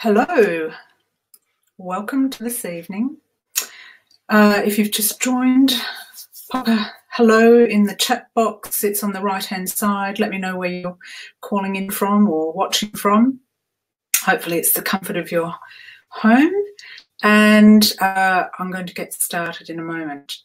Hello, welcome to this evening. If you've just joined, pop a hello in the chat box. It's on the right-hand side. Let me know where you're calling in from or watching from. Hopefully it's the comfort of your home. And I'm going to get started in a moment.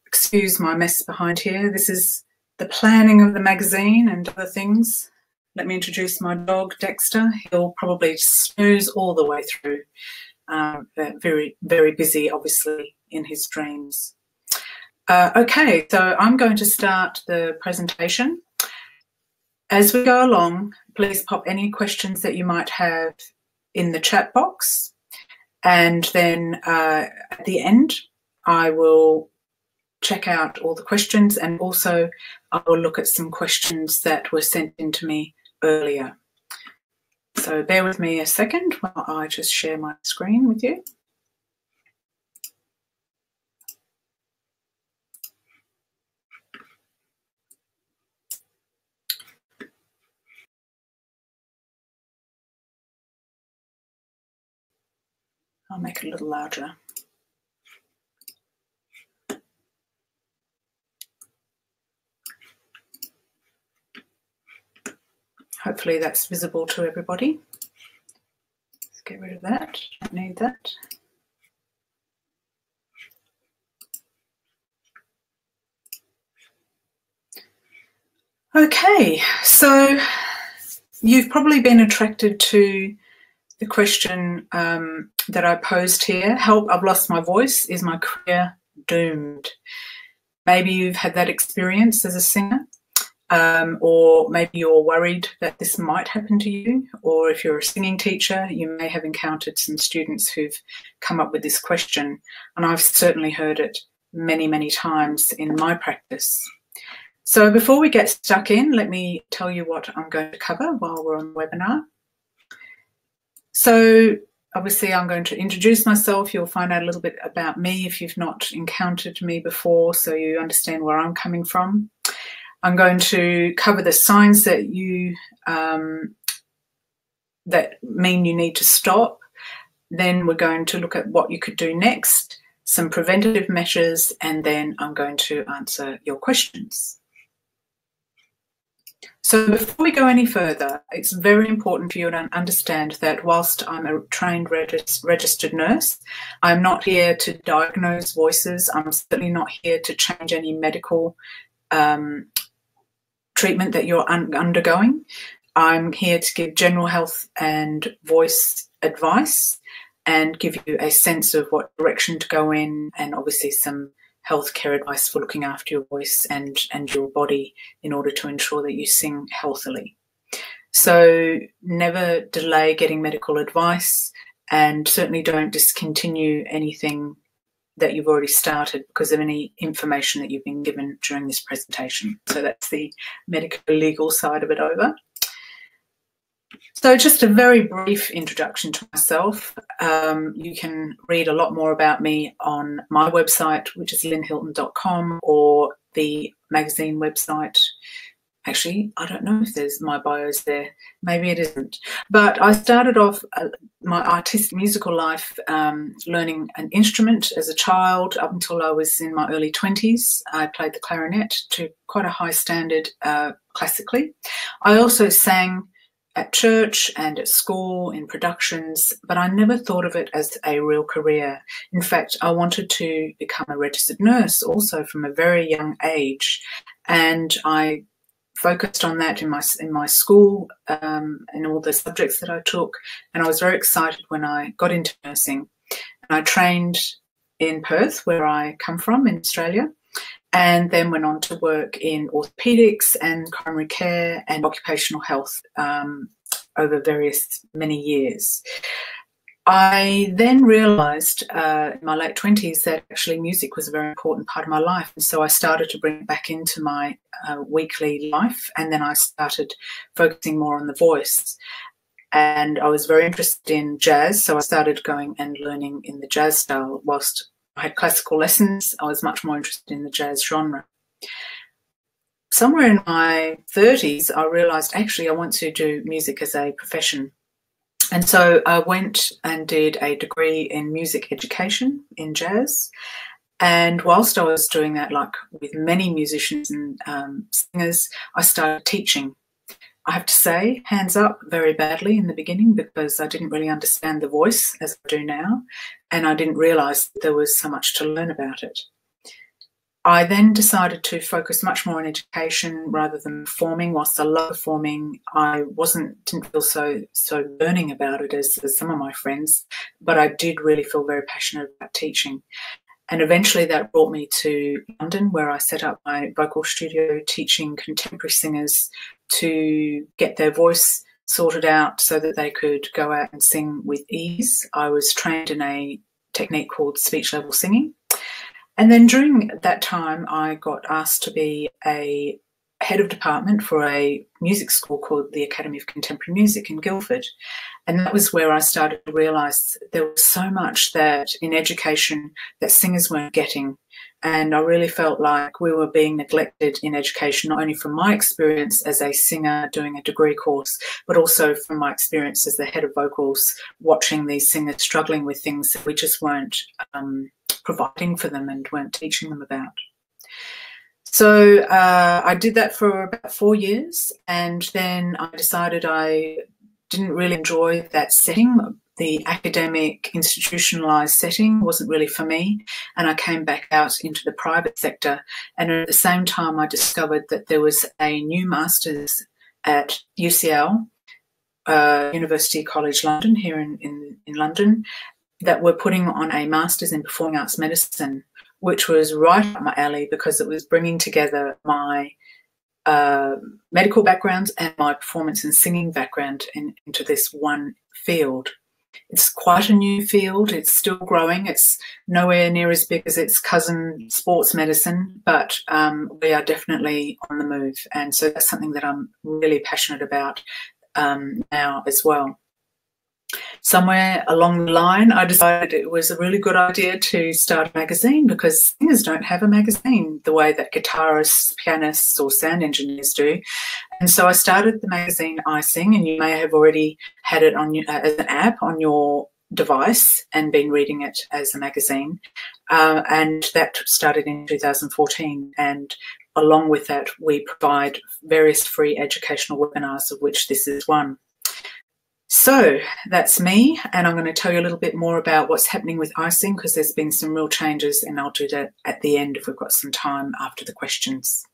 Excuse my mess behind here. This is the planning of the magazine and other things. Let me introduce my dog, Dexter. He'll probably snooze all the way through. Very, very busy, obviously, in his dreams. Okay, so I'm going to start the presentation. As we go along, please pop any questions that you might have in the chat box. And then at the end, I will check out all the questions, and also I will look at some questions that were sent in to me earlier. So bear with me a second while I just share my screen with you. I'll make it a little larger. Hopefully that's visible to everybody. Let's get rid of that. Don't need that. Okay, so you've probably been attracted to the question that I posed here. Help, I've lost my voice. Is my career doomed? Maybe you've had that experience as a singer. Or maybe you're worried that this might happen to you, or if you're a singing teacher, you may have encountered some students who've come up with this question, and I've certainly heard it many, many times in my practice. So before we get stuck in, let me tell you what I'm going to cover while we're on the webinar. So obviously I'm going to introduce myself. You'll find out a little bit about me if you've not encountered me before, so you understand where I'm coming from. I'm going to cover the signs that that mean you need to stop. Then we're going to look at what you could do next, some preventative measures, and then I'm going to answer your questions. So before we go any further, it's very important for you to understand that whilst I'm a trained registered nurse, I'm not here to diagnose voices. I'm certainly not here to change any medical treatment that you're undergoing. I'm here to give general health and voice advice and give you a sense of what direction to go in, and obviously some healthcare advice for looking after your voice and your body in order to ensure that you sing healthily. So never delay getting medical advice, and certainly don't discontinue anything that you've already started because of any information that you've been given during this presentation. So that's the medical legal side of it over. So just a very brief introduction to myself. You can read a lot more about me on my website, which is lynhilton.com, or the magazine website. Actually, I don't know if there's my bios there. Maybe it isn't. But I started off my artistic musical life learning an instrument as a child up until I was in my early 20s. I played the clarinet to quite a high standard classically. I also sang at church and at school in productions, but I never thought of it as a real career. In fact, I wanted to become a registered nurse also from a very young age, and I focused on that in my school and all the subjects that I took, and I was very excited when I got into nursing. And I trained in Perth, where I come from in Australia, and then went on to work in orthopaedics and primary care and occupational health over many years. I then realised in my late 20s that actually music was a very important part of my life, and so I started to bring it back into my weekly life, and then I started focusing more on the voice. And I was very interested in jazz, so I started going and learning in the jazz style. Whilst I had classical lessons, I was much more interested in the jazz genre. Somewhere in my 30s, I realised actually I want to do music as a profession. And so I went and did a degree in music education in jazz. And whilst I was doing that, like with many musicians and singers, I started teaching. I have to say, hands up, very badly in the beginning because I didn't really understand the voice as I do now, and I didn't realise there was so much to learn about it. I then decided to focus much more on education rather than performing. Whilst I love performing, I didn't feel so burning about it as some of my friends, but I did really feel very passionate about teaching. And eventually that brought me to London, where I set up my vocal studio teaching contemporary singers to get their voice sorted out so that they could go out and sing with ease. I was trained in a technique called speech level singing. And then during that time, I got asked to be a head of department for a music school called the Academy of Contemporary Music in Guildford. And that was where I started to realise there was so much that in education that singers weren't getting. And I really felt like we were being neglected in education, not only from my experience as a singer doing a degree course, but also from my experience as the head of vocals, watching these singers struggling with things that we just weren't providing for them and weren't teaching them about. So I did that for about 4 years, and then I decided I didn't really enjoy that setting. The academic, institutionalised setting wasn't really for me, and I came back out into the private sector. And at the same time, I discovered that there was a new master's at UCL, University College London, here in London, that were putting on a master's in performing arts medicine, which was right up my alley because it was bringing together my medical backgrounds and my performance and singing background into this one field. It's quite a new field. It's still growing. It's nowhere near as big as its cousin sports medicine, but we are definitely on the move. And so that's something that I'm really passionate about now as well. Somewhere along the line, I decided it was a really good idea to start a magazine because singers don't have a magazine the way that guitarists, pianists or sound engineers do. And so I started the magazine I Sing, and you may have already had it on as an app on your device and been reading it as a magazine. And that started in 2014. And along with that, we provide various free educational webinars, of which this is one. So that's me, and I'm going to tell you a little bit more about what's happening with iSing because there's been some real changes, and I'll do that at the end if we've got some time after the questions.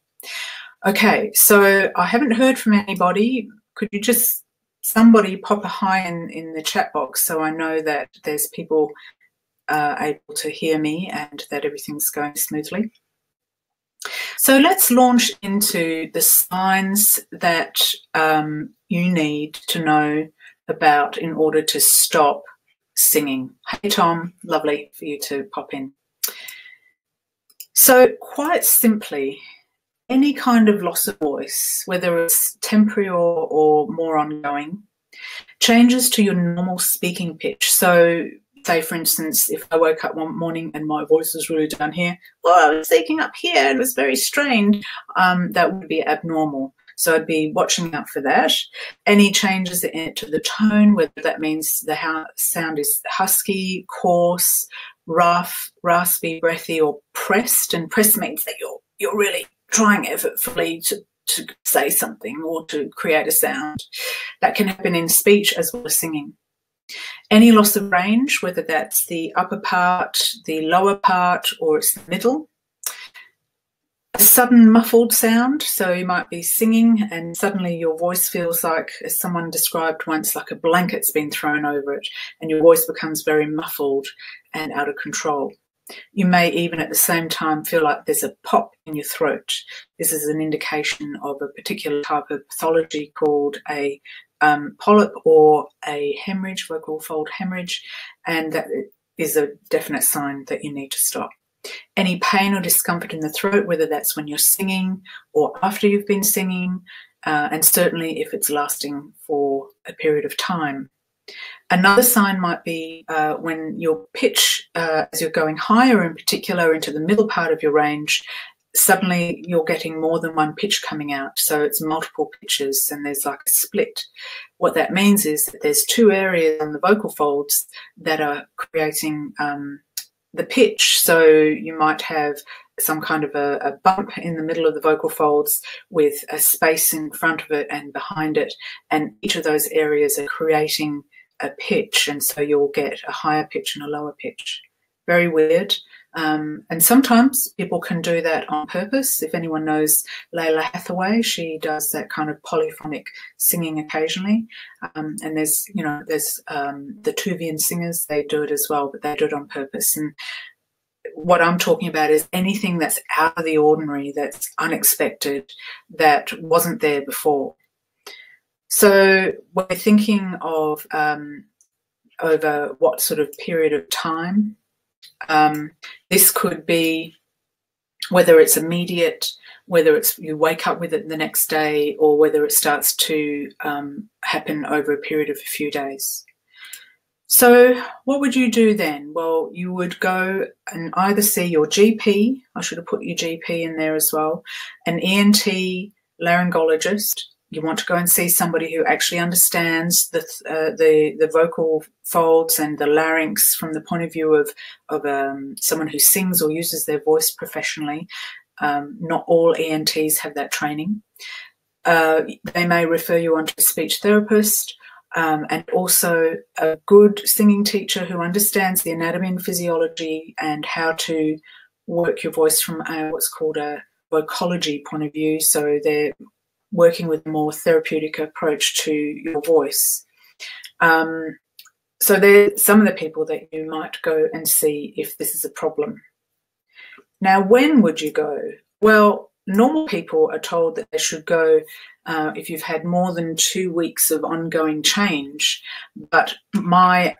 Okay, so I haven't heard from anybody. Could you just, somebody pop a hi in the chat box so I know that there's people able to hear me and that everything's going smoothly? So let's launch into the signs that you need to know about in order to stop singing. Hey Tom, lovely for you to pop in. So quite simply, any kind of loss of voice, whether it's temporary or more ongoing, changes to your normal speaking pitch. So say, for instance, if I woke up one morning and my voice was really down here, or I was speaking up here, it was very strained, that would be abnormal. So I'd be watching out for that. Any changes to the tone, whether that means the sound is husky, coarse, rough, raspy, breathy, or pressed. And pressed means that you're really trying effortfully to say something or to create a sound. That can happen in speech as well as singing. Any loss of range, whether that's the upper part, the lower part, or it's the middle. A sudden muffled sound, so you might be singing and suddenly your voice feels like, as someone described once, like a blanket's been thrown over it and your voice becomes very muffled and out of control. You may even at the same time feel like there's a pop in your throat. This is an indication of a particular type of pathology called a polyp or a hemorrhage, vocal fold hemorrhage, and that is a definite sign that you need to stop. Any pain or discomfort in the throat, whether that's when you're singing or after you've been singing, and certainly if it's lasting for a period of time. Another sign might be when your pitch, as you're going higher in particular into the middle part of your range, suddenly you're getting more than one pitch coming out. So it's multiple pitches and there's like a split. What that means is that there's two areas on the vocal folds that are creating the pitch. So you might have some kind of a bump in the middle of the vocal folds with a space in front of it and behind it. And each of those areas are creating a pitch. And so you'll get a higher pitch and a lower pitch. Very weird. And sometimes people can do that on purpose. If anyone knows Layla Hathaway, she does that kind of polyphonic singing occasionally. And there's the Tuvian singers, they do it as well, but they do it on purpose. And what I'm talking about is anything that's out of the ordinary, that's unexpected, that wasn't there before. So we're thinking of over what sort of period of time. This could be whether it's immediate, whether it's you wake up with it the next day, or whether it starts to happen over a period of a few days. So what would you do then? Well, you would go and either see your GP, I should have put your GP in there as well, an ENT laryngologist. You want to go and see somebody who actually understands the vocal folds and the larynx from the point of view of someone who sings or uses their voice professionally. Not all ENTs have that training. They may refer you on to a speech therapist, and also a good singing teacher who understands the anatomy and physiology and how to work your voice from what's called a vocology point of view. So they're working with a more therapeutic approach to your voice. So they're some of the people that you might go and see if this is a problem. Now, when would you go? Well, normal people are told that they should go if you've had more than 2 weeks of ongoing change. But my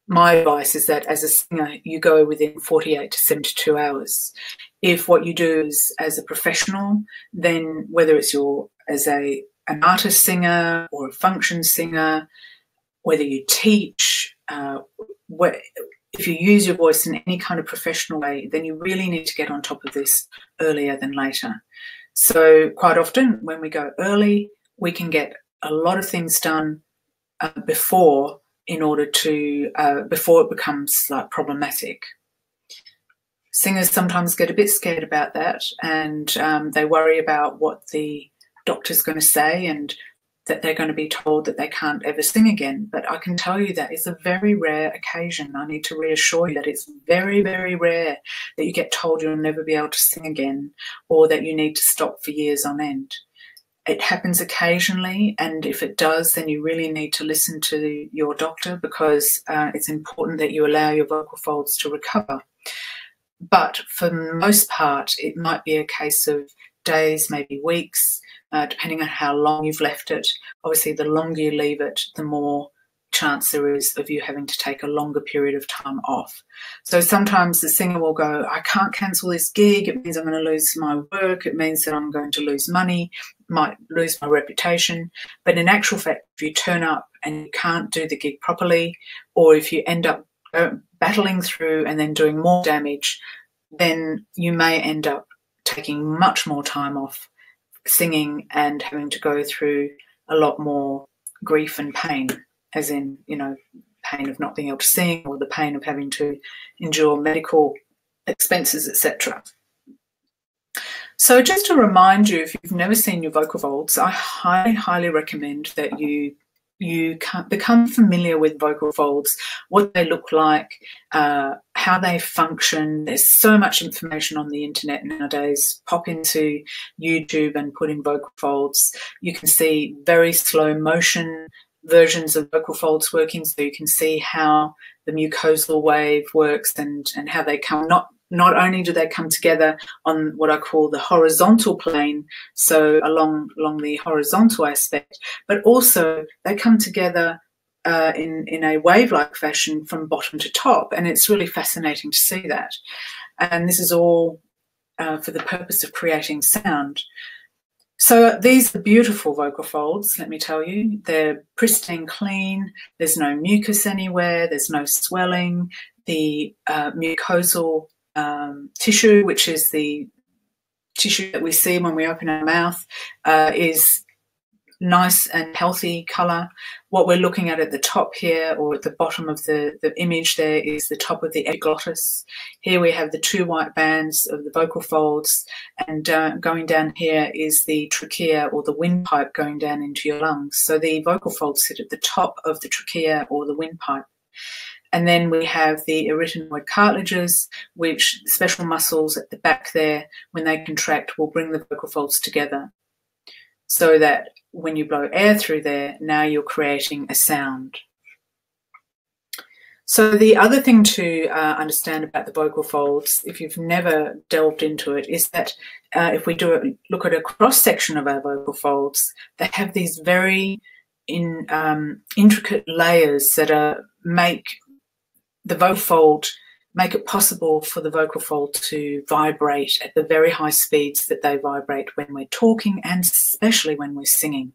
advice is that as a singer, you go within 48 to 72 hours. If what you do is as a professional, then whether it's as an artist singer or a function singer, whether you teach, if you use your voice in any kind of professional way, then you really need to get on top of this earlier than later. So quite often when we go early, we can get a lot of things done before it becomes like problematic. Singers sometimes get a bit scared about that, and they worry about what the doctor's going to say and that they're going to be told that they can't ever sing again. But I can tell you that is a very rare occasion. I need to reassure you that it's very, very rare that you get told you'll never be able to sing again or that you need to stop for years on end. It happens occasionally, and if it does, then you really need to listen to your doctor, because it's important that you allow your vocal folds to recover. But for the most part, it might be a case of days, maybe weeks, depending on how long you've left it. Obviously, the longer you leave it, the more chance there is of you having to take a longer period of time off. So sometimes the singer will go, I can't cancel this gig. It means I'm going to lose my work. It means that I'm going to lose money, might lose my reputation. But in actual fact, if you turn up and you can't do the gig properly, or if you end up battling through and then doing more damage, then you may end up taking much more time off singing and having to go through a lot more grief and pain, as in, pain of not being able to sing, or the pain of having to endure medical expenses, etc. So just to remind you, if you've never seen your vocal folds, I highly, highly recommend that you become familiar with vocal folds, what they look like, how they function. There's so much information on the internet nowadays. Pop into YouTube and put in vocal folds. You can see very slow motion versions of vocal folds working, so you can see how the mucosal wave works and how they come. Not only do they come together on what I call the horizontal plane, so along the horizontal aspect, but also they come together in a wave-like fashion from bottom to top, and it's really fascinating to see that. And this is all for the purpose of creating sound. So these are beautiful vocal folds, let me tell you. They're pristine clean, there's no mucus anywhere, there's no swelling, the mucosal tissue, which is the tissue that we see when we open our mouth, is nice and healthy colour. What we're looking at the top here, or at the bottom of the image there, is the top of the epiglottis. Here we have the 2 white bands of the vocal folds, and going down here is the trachea, or the windpipe, going down into your lungs. So the vocal folds sit at the top of the trachea or the windpipe. And then we have the arytenoid cartilages, which special muscles at the back there, when they contract, will bring the vocal folds together, so that when you blow air through there, now you're creating a sound. So the other thing to understand about the vocal folds, if you've never delved into it, is that if we look at a cross-section of our vocal folds, they have these very intricate layers that make the vocal fold, make it possible for the vocal fold to vibrate at the very high speeds that they vibrate when we're talking, and especially when we're singing.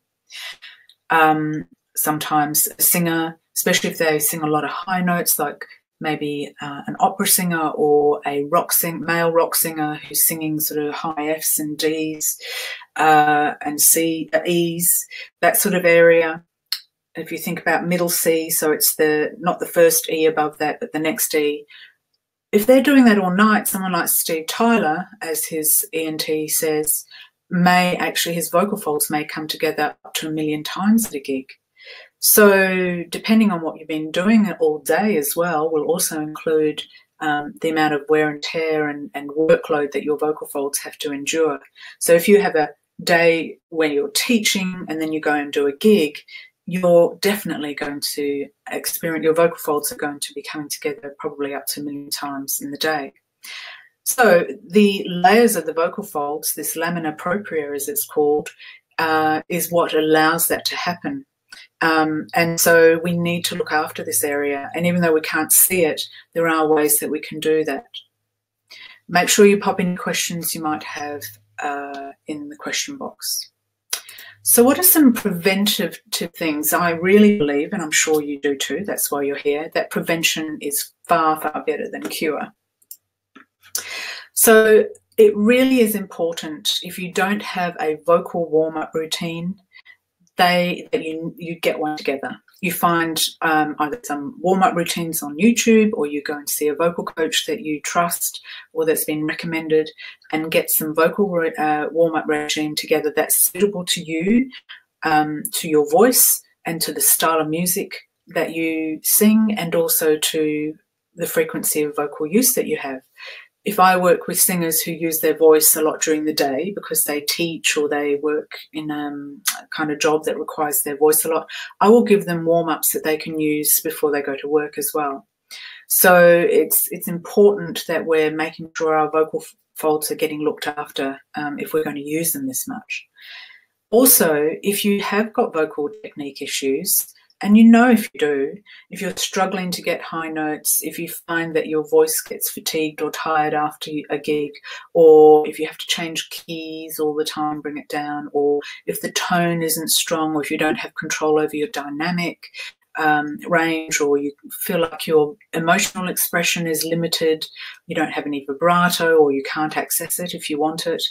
Sometimes a singer, especially if they sing a lot of high notes, like maybe an opera singer or a male rock singer who's singing sort of high Fs and Ds and E's, that sort of area. If you think about middle C, so it's not the first E above that, but the next E. If they're doing that all night, someone like Steve Tyler, as his ENT says, his vocal folds may come together up to 1 million times at a gig. So depending on what you've been doing all day as well, will also include the amount of wear and tear and workload that your vocal folds have to endure. So if you have a day when you're teaching and then you go and do a gig, you're definitely going to experience, your vocal folds are going to be coming together probably up to 1 million times in the day. So the layers of the vocal folds, this lamina propria as it's called, is what allows that to happen. And so we need to look after this area. And even though we can't see it, there are ways that we can do that. Make sure you pop in questions you might have in the question box. So what are some preventative things? I really believe, and I'm sure you do too, that's why you're here, that prevention is far, far better than cure. So it really is important, if you don't have a vocal warm-up routine, that you get one together. You find either some warm-up routines on YouTube, or you go and see a vocal coach that you trust or that's been recommended, and get some vocal warm-up regime together that's suitable to you, to your voice and to the style of music that you sing, and also to the frequency of vocal use that you have. If I work with singers who use their voice a lot during the day because they teach or they work in a kind of job that requires their voice a lot, I will give them warm-ups that they can use before they go to work as well. So it's important that we're making sure our vocal folds are getting looked after if we're going to use them this much. Also, if you have got vocal technique issues, and you know if you do, if you're struggling to get high notes, if you find that your voice gets fatigued or tired after a gig, or if you have to change keys all the time, bring it down, or if the tone isn't strong, or if you don't have control over your dynamic range, or you feel like your emotional expression is limited, you don't have any vibrato, or you can't access it if you want it,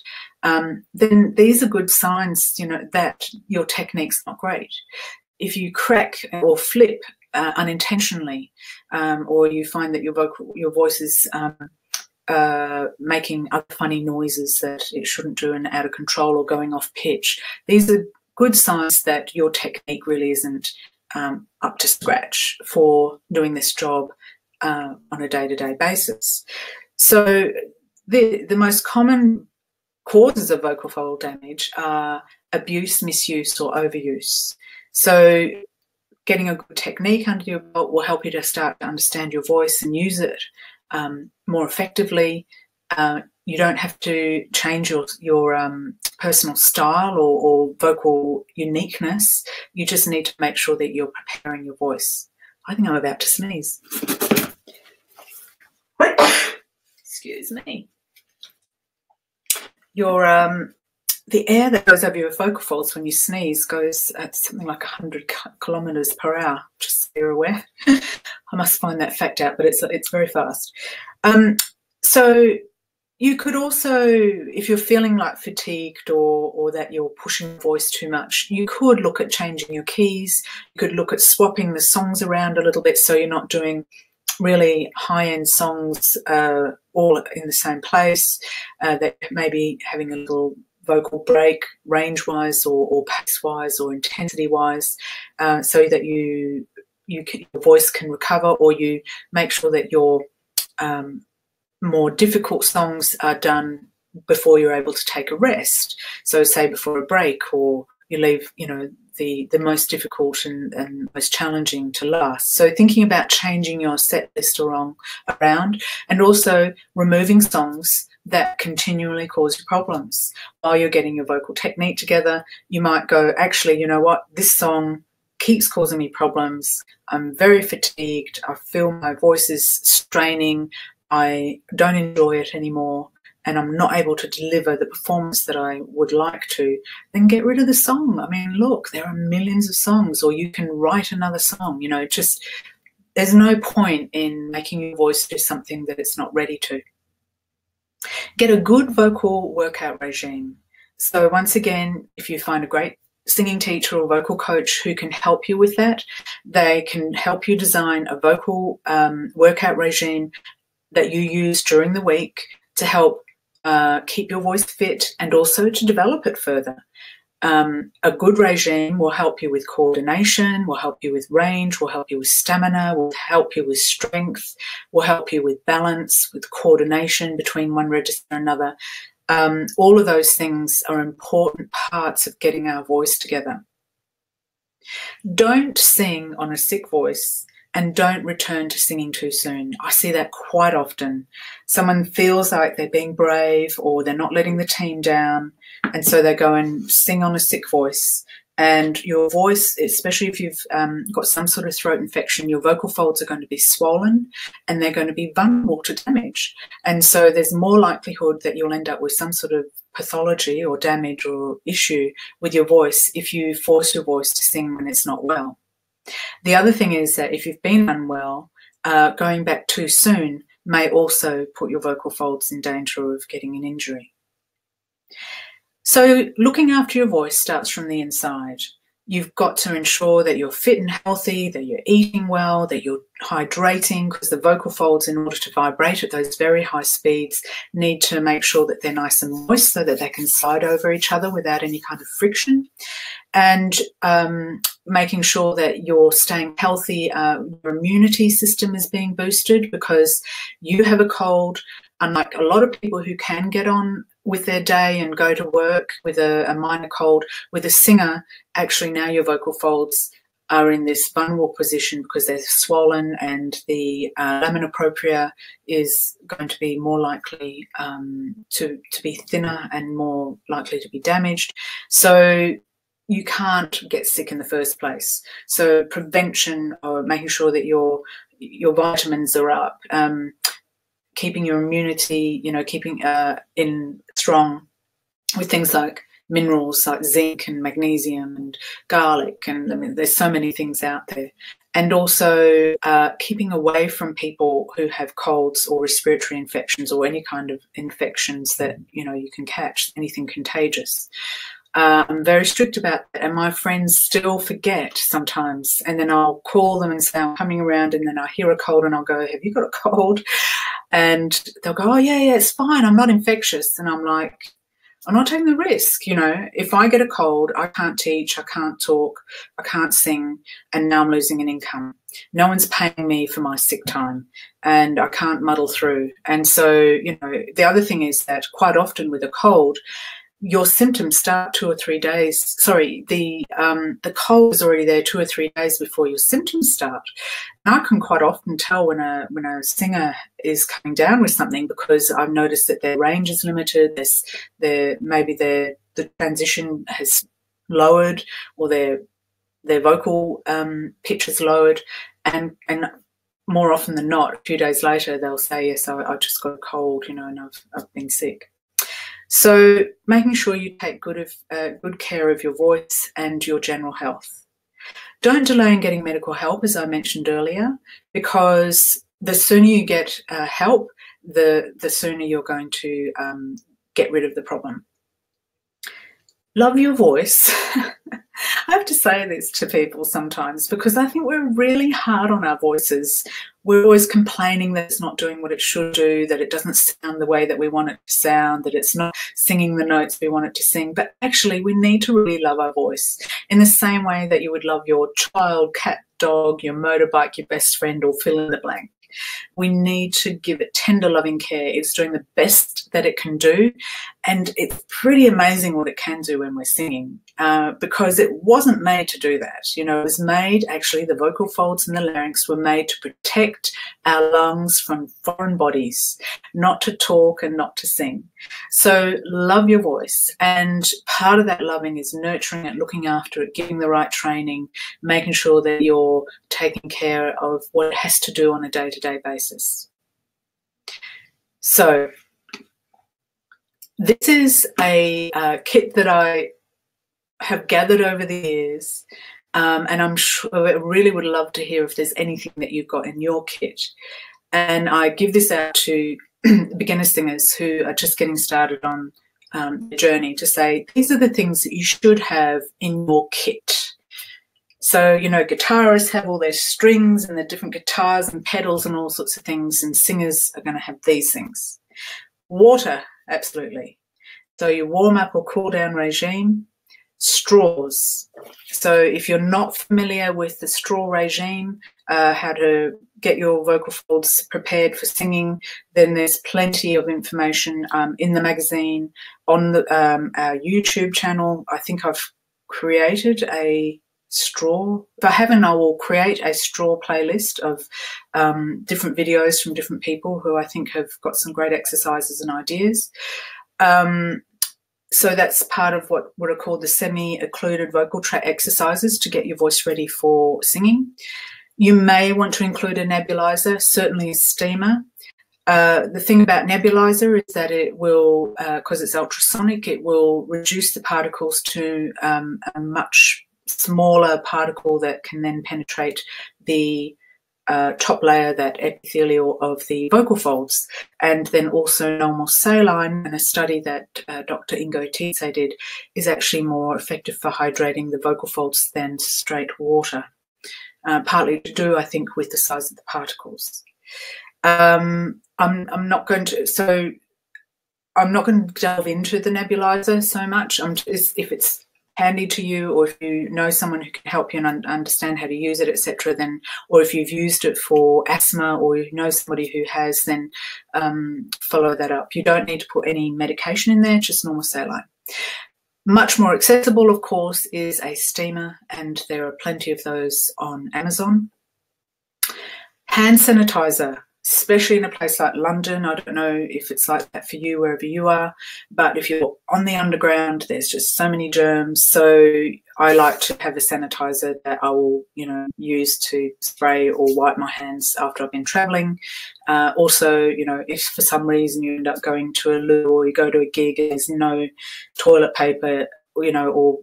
then these are good signs, that your technique's not great. If you crack or flip unintentionally, or you find that your voice is making other funny noises that it shouldn't do and out of control, or going off pitch, these are good signs that your technique really isn't up to scratch for doing this job on a day-to-day basis. So the most common causes of vocal fold damage are abuse, misuse, or overuse. So getting a good technique under your belt will help you to start to understand your voice and use it more effectively. You don't have to change your personal style or vocal uniqueness. You just need to make sure that you're preparing your voice. I think I'm about to sneeze. Excuse me. The air that goes over your vocal folds when you sneeze goes at something like 100 kilometres per hour, just so you're aware. I must find that fact out, but it's very fast. So you could also, if you're feeling like fatigued or that you're pushing your voice too much, you could look at changing your keys. You could look at swapping the songs around a little bit so you're not doing really high-end songs all in the same place, that maybe having a little vocal break range-wise or pace-wise or intensity-wise, so that your voice can recover, or you make sure that your more difficult songs are done before you're able to take a rest. So say before a break, or you leave, the most difficult and most challenging to last. So thinking about changing your set list around, and also removing songs that continually cause you problems. While you're getting your vocal technique together, you might go, actually, you know what, this song keeps causing me problems. I'm very fatigued. I feel my voice is straining. I don't enjoy it anymore, and I'm not able to deliver the performance that I would like to. Then get rid of the song. I mean, look, there are millions of songs, or you can write another song. There's no point in making your voice do something that it's not ready to. Get a good vocal workout regime. So once again, if you find a great singing teacher or vocal coach who can help you with that, they can help you design a vocal workout regime that you use during the week to help keep your voice fit and also to develop it further. A good regime will help you with coordination, will help you with range, will help you with stamina, will help you with strength, will help you with balance, with coordination between one register and another. All of those things are important parts of getting our voice together. Don't sing on a sick voice, and don't return to singing too soon. I see that quite often. Someone feels like they're being brave or they're not letting the team down, and so they go and sing on a sick voice. And your voice, especially if you've got some sort of throat infection, your vocal folds are going to be swollen and they're going to be vulnerable to damage. And so there's more likelihood that you'll end up with some sort of pathology or damage or issue with your voice if you force your voice to sing when it's not well. The other thing is that if you've been unwell, going back too soon may also put your vocal folds in danger of getting an injury. So looking after your voice starts from the inside. You've got to ensure that you're fit and healthy, that you're eating well, that you're hydrating, because the vocal folds, in order to vibrate at those very high speeds, need to make sure that they're nice and moist so that they can slide over each other without any kind of friction. And making sure that you're staying healthy, your immunity system is being boosted, because you have a cold, unlike a lot of people who can get on with their day and go to work with a minor cold. With a singer, actually now your vocal folds are in this vulnerable position because they're swollen, and the lamina propria is going to be more likely to be thinner and more likely to be damaged. So you can't get sick in the first place. So prevention, or making sure that your vitamins are up, keeping your immunity, keeping in strong with things like minerals like zinc and magnesium and garlic, and I mean, there's so many things out there. And also keeping away from people who have colds or respiratory infections or any kind of infections that you can catch, anything contagious. I'm very strict about that, and my friends still forget sometimes, and then I'll call them and say I'm coming around, and then I hear a cold and I'll go, have you got a cold? And they'll go, oh yeah, it's fine, I'm not infectious. And I'm like, I'm not taking the risk. If I get a cold, I can't teach, I can't talk, I can't sing, and now I'm losing an income. No one's paying me for my sick time, and I can't muddle through. And so, the other thing is that quite often with a cold, your symptoms start 2 or 3 days. Sorry, the cold is already there 2 or 3 days before your symptoms start. And I can quite often tell when a singer is coming down with something, because I've noticed that their range is limited. Maybe the transition has lowered, or their vocal pitch is lowered, and more often than not, a few days later they'll say, yes, I just got a cold, and I've been sick. So making sure you take good care of your voice and your general health. Don't delay in getting medical help, as I mentioned earlier, because the sooner you get help, the sooner you're going to get rid of the problem. Love your voice. I have to say this to people sometimes because I think we're really hard on our voices. We're always complaining that it's not doing what it should do, that it doesn't sound the way that we want it to sound, that it's not singing the notes we want it to sing. But actually, we need to really love our voice in the same way that you would love your child, cat, dog, your motorbike, your best friend, or fill in the blank. We need to give it tender, loving care. It's doing the best that it can do, and it's pretty amazing what it can do when we're singing, because it wasn't made to do that. You know, it was made, actually, the vocal folds and the larynx were made to protect our lungs from foreign bodies, not to talk and not to sing. So love your voice, and part of that loving is nurturing it, looking after it, giving the right training, making sure that you're taking care of what it has to do on a day-to-day basis. So this is a kit that I have gathered over the years, and I'm sure I really would love to hear if there's anything that you've got in your kit. And I give this out to beginner singers who are just getting started on the journey, to say these are the things that you should have in your kit. So, you know, guitarists have all their strings and the different guitars and pedals and all sorts of things, and singers are going to have these things. Water, absolutely. So your warm-up or cool-down regime. Straws. So if you're not familiar with the straw regime, how to get your vocal folds prepared for singing, then there's plenty of information in the magazine, on the, our YouTube channel. I think I've created a straw. If I haven't, I will create a straw playlist of different videos from different people who I think have got some great exercises and ideas. So that's part of what are called the semi-occluded vocal tract exercises to get your voice ready for singing. You may want to include a nebulizer, certainly a steamer. The thing about nebulizer is that it will, because it's ultrasonic, it will reduce the particles to a much smaller particle that can then penetrate the top layer, that epithelial of the vocal folds, and then also normal saline. And a study that Dr. Ingo Tietze did is actually more effective for hydrating the vocal folds than straight water, partly to do, I think, with the size of the particles. I'm not going to delve into the nebulizer so much. If it's handy to you, or if you know someone who can help you and understand how to use it, etc., then, or if you've used it for asthma, or you know somebody who has, then follow that up. You don't need to put any medication in there, just normal saline. Much more accessible, of course, is a steamer, and there are plenty of those on Amazon. Hand sanitizer, especially in a place like London. I don't know if it's like that for you wherever you are, but if you're on the underground, there's just so many germs. So I like to have a sanitizer that I will, you know, use to spray or wipe my hands after I've been traveling. Also, you know, if for some reason you end up going to a loo or you go to a gig and there's no toilet paper, you know, or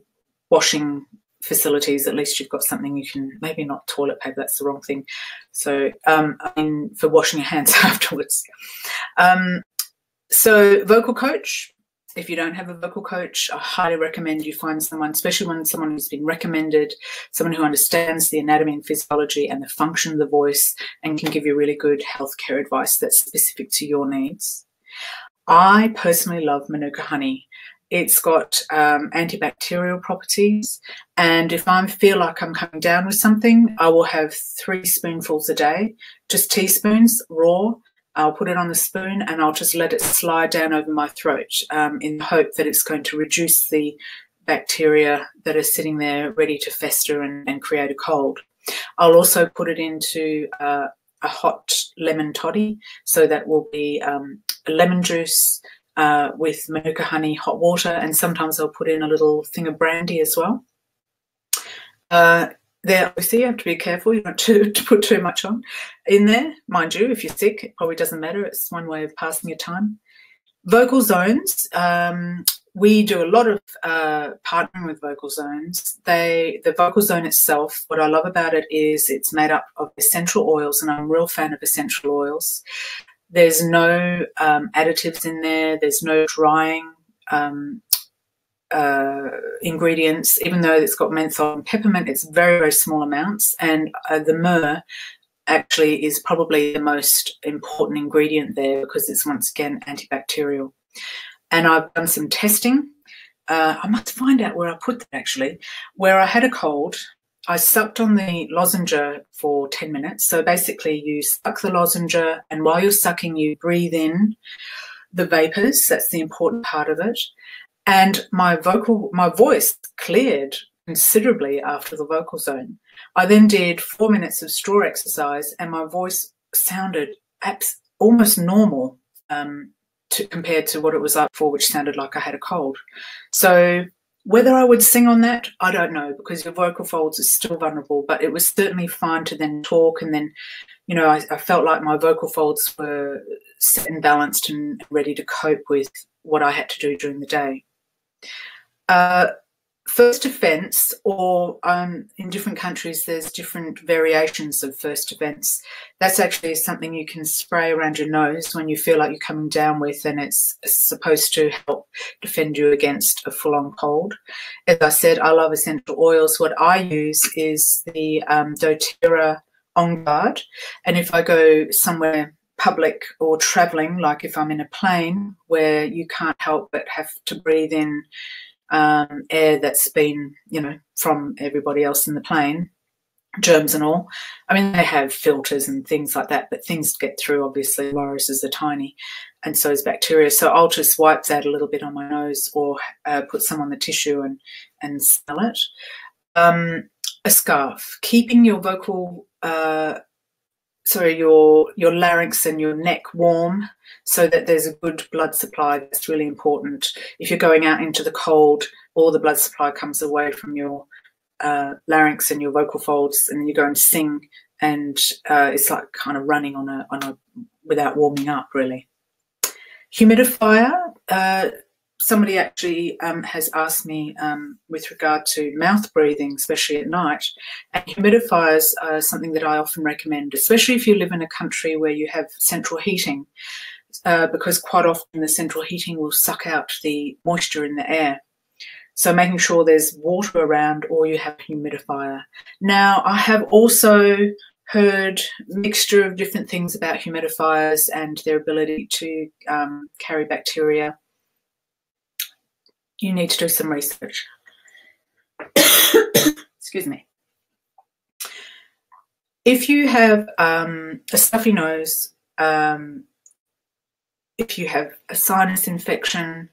washing facilities, at least you've got something you can, maybe not toilet paper, that's the wrong thing. So, I mean, for washing your hands afterwards. So vocal coach, if you don't have a vocal coach, I highly recommend you find someone, especially when someone who's been recommended, someone who understands the anatomy and physiology and the function of the voice and can give you really good healthcare advice that's specific to your needs. I personally love Manuka honey. It's got antibacterial properties, and if I feel like I'm coming down with something, I will have 3 spoonfuls a day, just teaspoons, raw. I'll put it on the spoon and I'll just let it slide down over my throat in the hope that it's going to reduce the bacteria that are sitting there ready to fester and create a cold. I'll also put it into a hot lemon toddy, so that will be lemon juice, with Manuka honey, hot water, and sometimes I'll put in a little thing of brandy as well. There, obviously, you have to be careful. You don't to put too much on in there. Mind you, if you're sick, it probably doesn't matter. It's one way of passing your time. Vocal zones. We do a lot of partnering with vocal zones. The vocal zone itself, what I love about it is it's made up of essential oils, and I'm a real fan of essential oils. There's no additives in there. There's no drying ingredients. Even though it's got menthol and peppermint, it's very, very small amounts. And the myrrh actually is probably the most important ingredient there because it's, once again, antibacterial. And I've done some testing. I must find out where I put that, actually. Where I had a cold, I sucked on the lozenge for 10 minutes. So basically you suck the lozenge, and while you're sucking, you breathe in the vapors. That's the important part of it. And my voice cleared considerably after the vocal zone. I then did 4 minutes of straw exercise, and my voice sounded almost normal compared to what it was like before, which sounded like I had a cold. So whether I would sing on that, I don't know, because your vocal folds are still vulnerable, but it was certainly fine to then talk. And then, you know, I felt like my vocal folds were set and balanced and ready to cope with what I had to do during the day. First defence, or in different countries there's different variations of first defence. That's actually something you can spray around your nose when you feel like you're coming down with, and it's supposed to help defend you against a full-on cold. As I said, I love essential oils. What I use is the doTERRA On Guard, and if I go somewhere public or travelling, like if I'm in a plane where you can't help but have to breathe in air that's been, you know, from everybody else in the plane, germs and all. I mean, they have filters and things like that, but things get through, obviously. Viruses are tiny, and so is bacteria. So I'll just wipe that a little bit on my nose, or put some on the tissue and smell it. A scarf, keeping your vocal your larynx and your neck warm so that there's a good blood supply. That's really important. If you're going out into the cold, all the blood supply comes away from your larynx and your vocal folds, and you go and sing, and it's like kind of running on a without warming up, really. Humidifier. Somebody actually has asked me with regard to mouth breathing, especially at night. And humidifiers are something that I often recommend, especially if you live in a country where you have central heating, because quite often the central heating will suck out the moisture in the air. So making sure there's water around, or you have a humidifier. Now, I have also heard a mixture of different things about humidifiers and their ability to carry bacteria. You need to do some research. Excuse me. If you have a stuffy nose, if you have a sinus infection,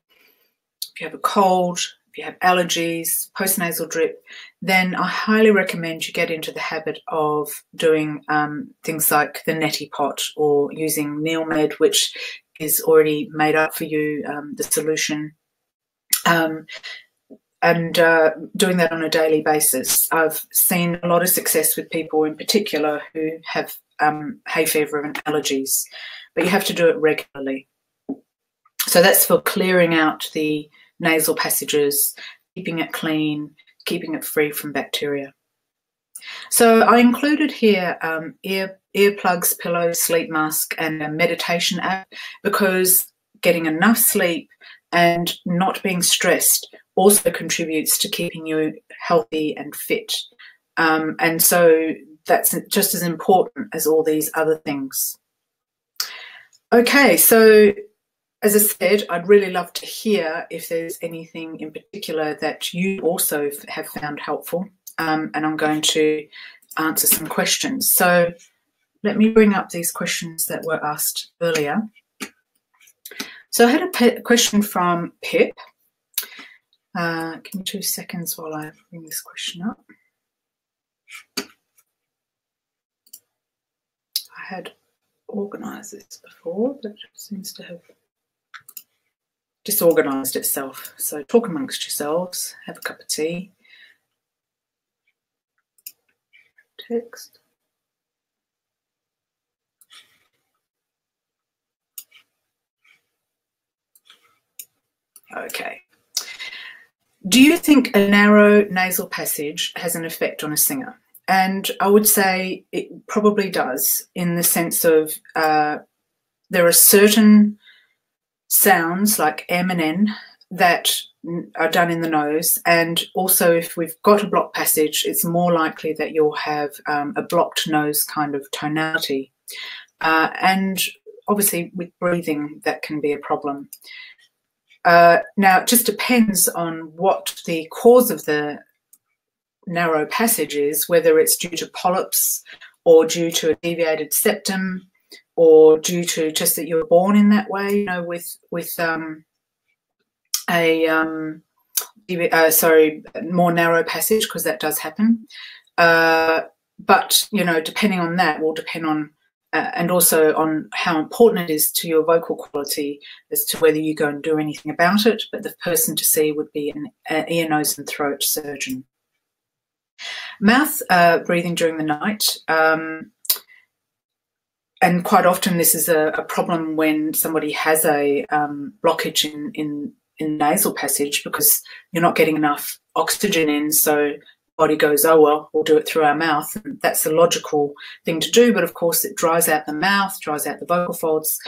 if you have a cold, if you have allergies, postnasal drip, then I highly recommend you get into the habit of doing things like the neti pot, or using Neilmed, which is already made up for you, the solution. And doing that on a daily basis. I've seen a lot of success with people in particular who have hay fever and allergies, but you have to do it regularly. So that's for clearing out the nasal passages, keeping it clean, keeping it free from bacteria. So I included here earplugs, pillows, sleep mask, and a meditation app, because getting enough sleep and not being stressed also contributes to keeping you healthy and fit. And so that's just as important as all these other things. Okay, so as I said, I'd really love to hear if there's anything in particular that you also have found helpful, and I'm going to answer some questions. So let me bring up these questions that were asked earlier. So I had a question from Pip. Give me 2 seconds while I bring this question up. I had organised this before, but it seems to have disorganised itself. So talk amongst yourselves, have a cup of tea. Text. Okay. Do you think a narrow nasal passage has an effect on a singer? And I would say it probably does, in the sense of there are certain sounds like M and N that are done in the nose, and also if we've got a blocked passage, it's more likely that you'll have a blocked nose kind of tonality. And obviously with breathing, that can be a problem. Now, it just depends on what the cause of the narrow passage is, whether it's due to polyps or due to a deviated septum or due to just that you're born in that way, you know, with more narrow passage, because that does happen. But, you know, depending on that will depend on, and also on how important it is to your vocal quality as to whether you go and do anything about it. But the person to see would be an ear, nose and throat surgeon. Mouth breathing during the night. And quite often this is a problem when somebody has a blockage in nasal passage, because you're not getting enough oxygen in, so body goes, oh, well, we'll do it through our mouth. And that's a logical thing to do, but of course it dries out the mouth, dries out the vocal folds,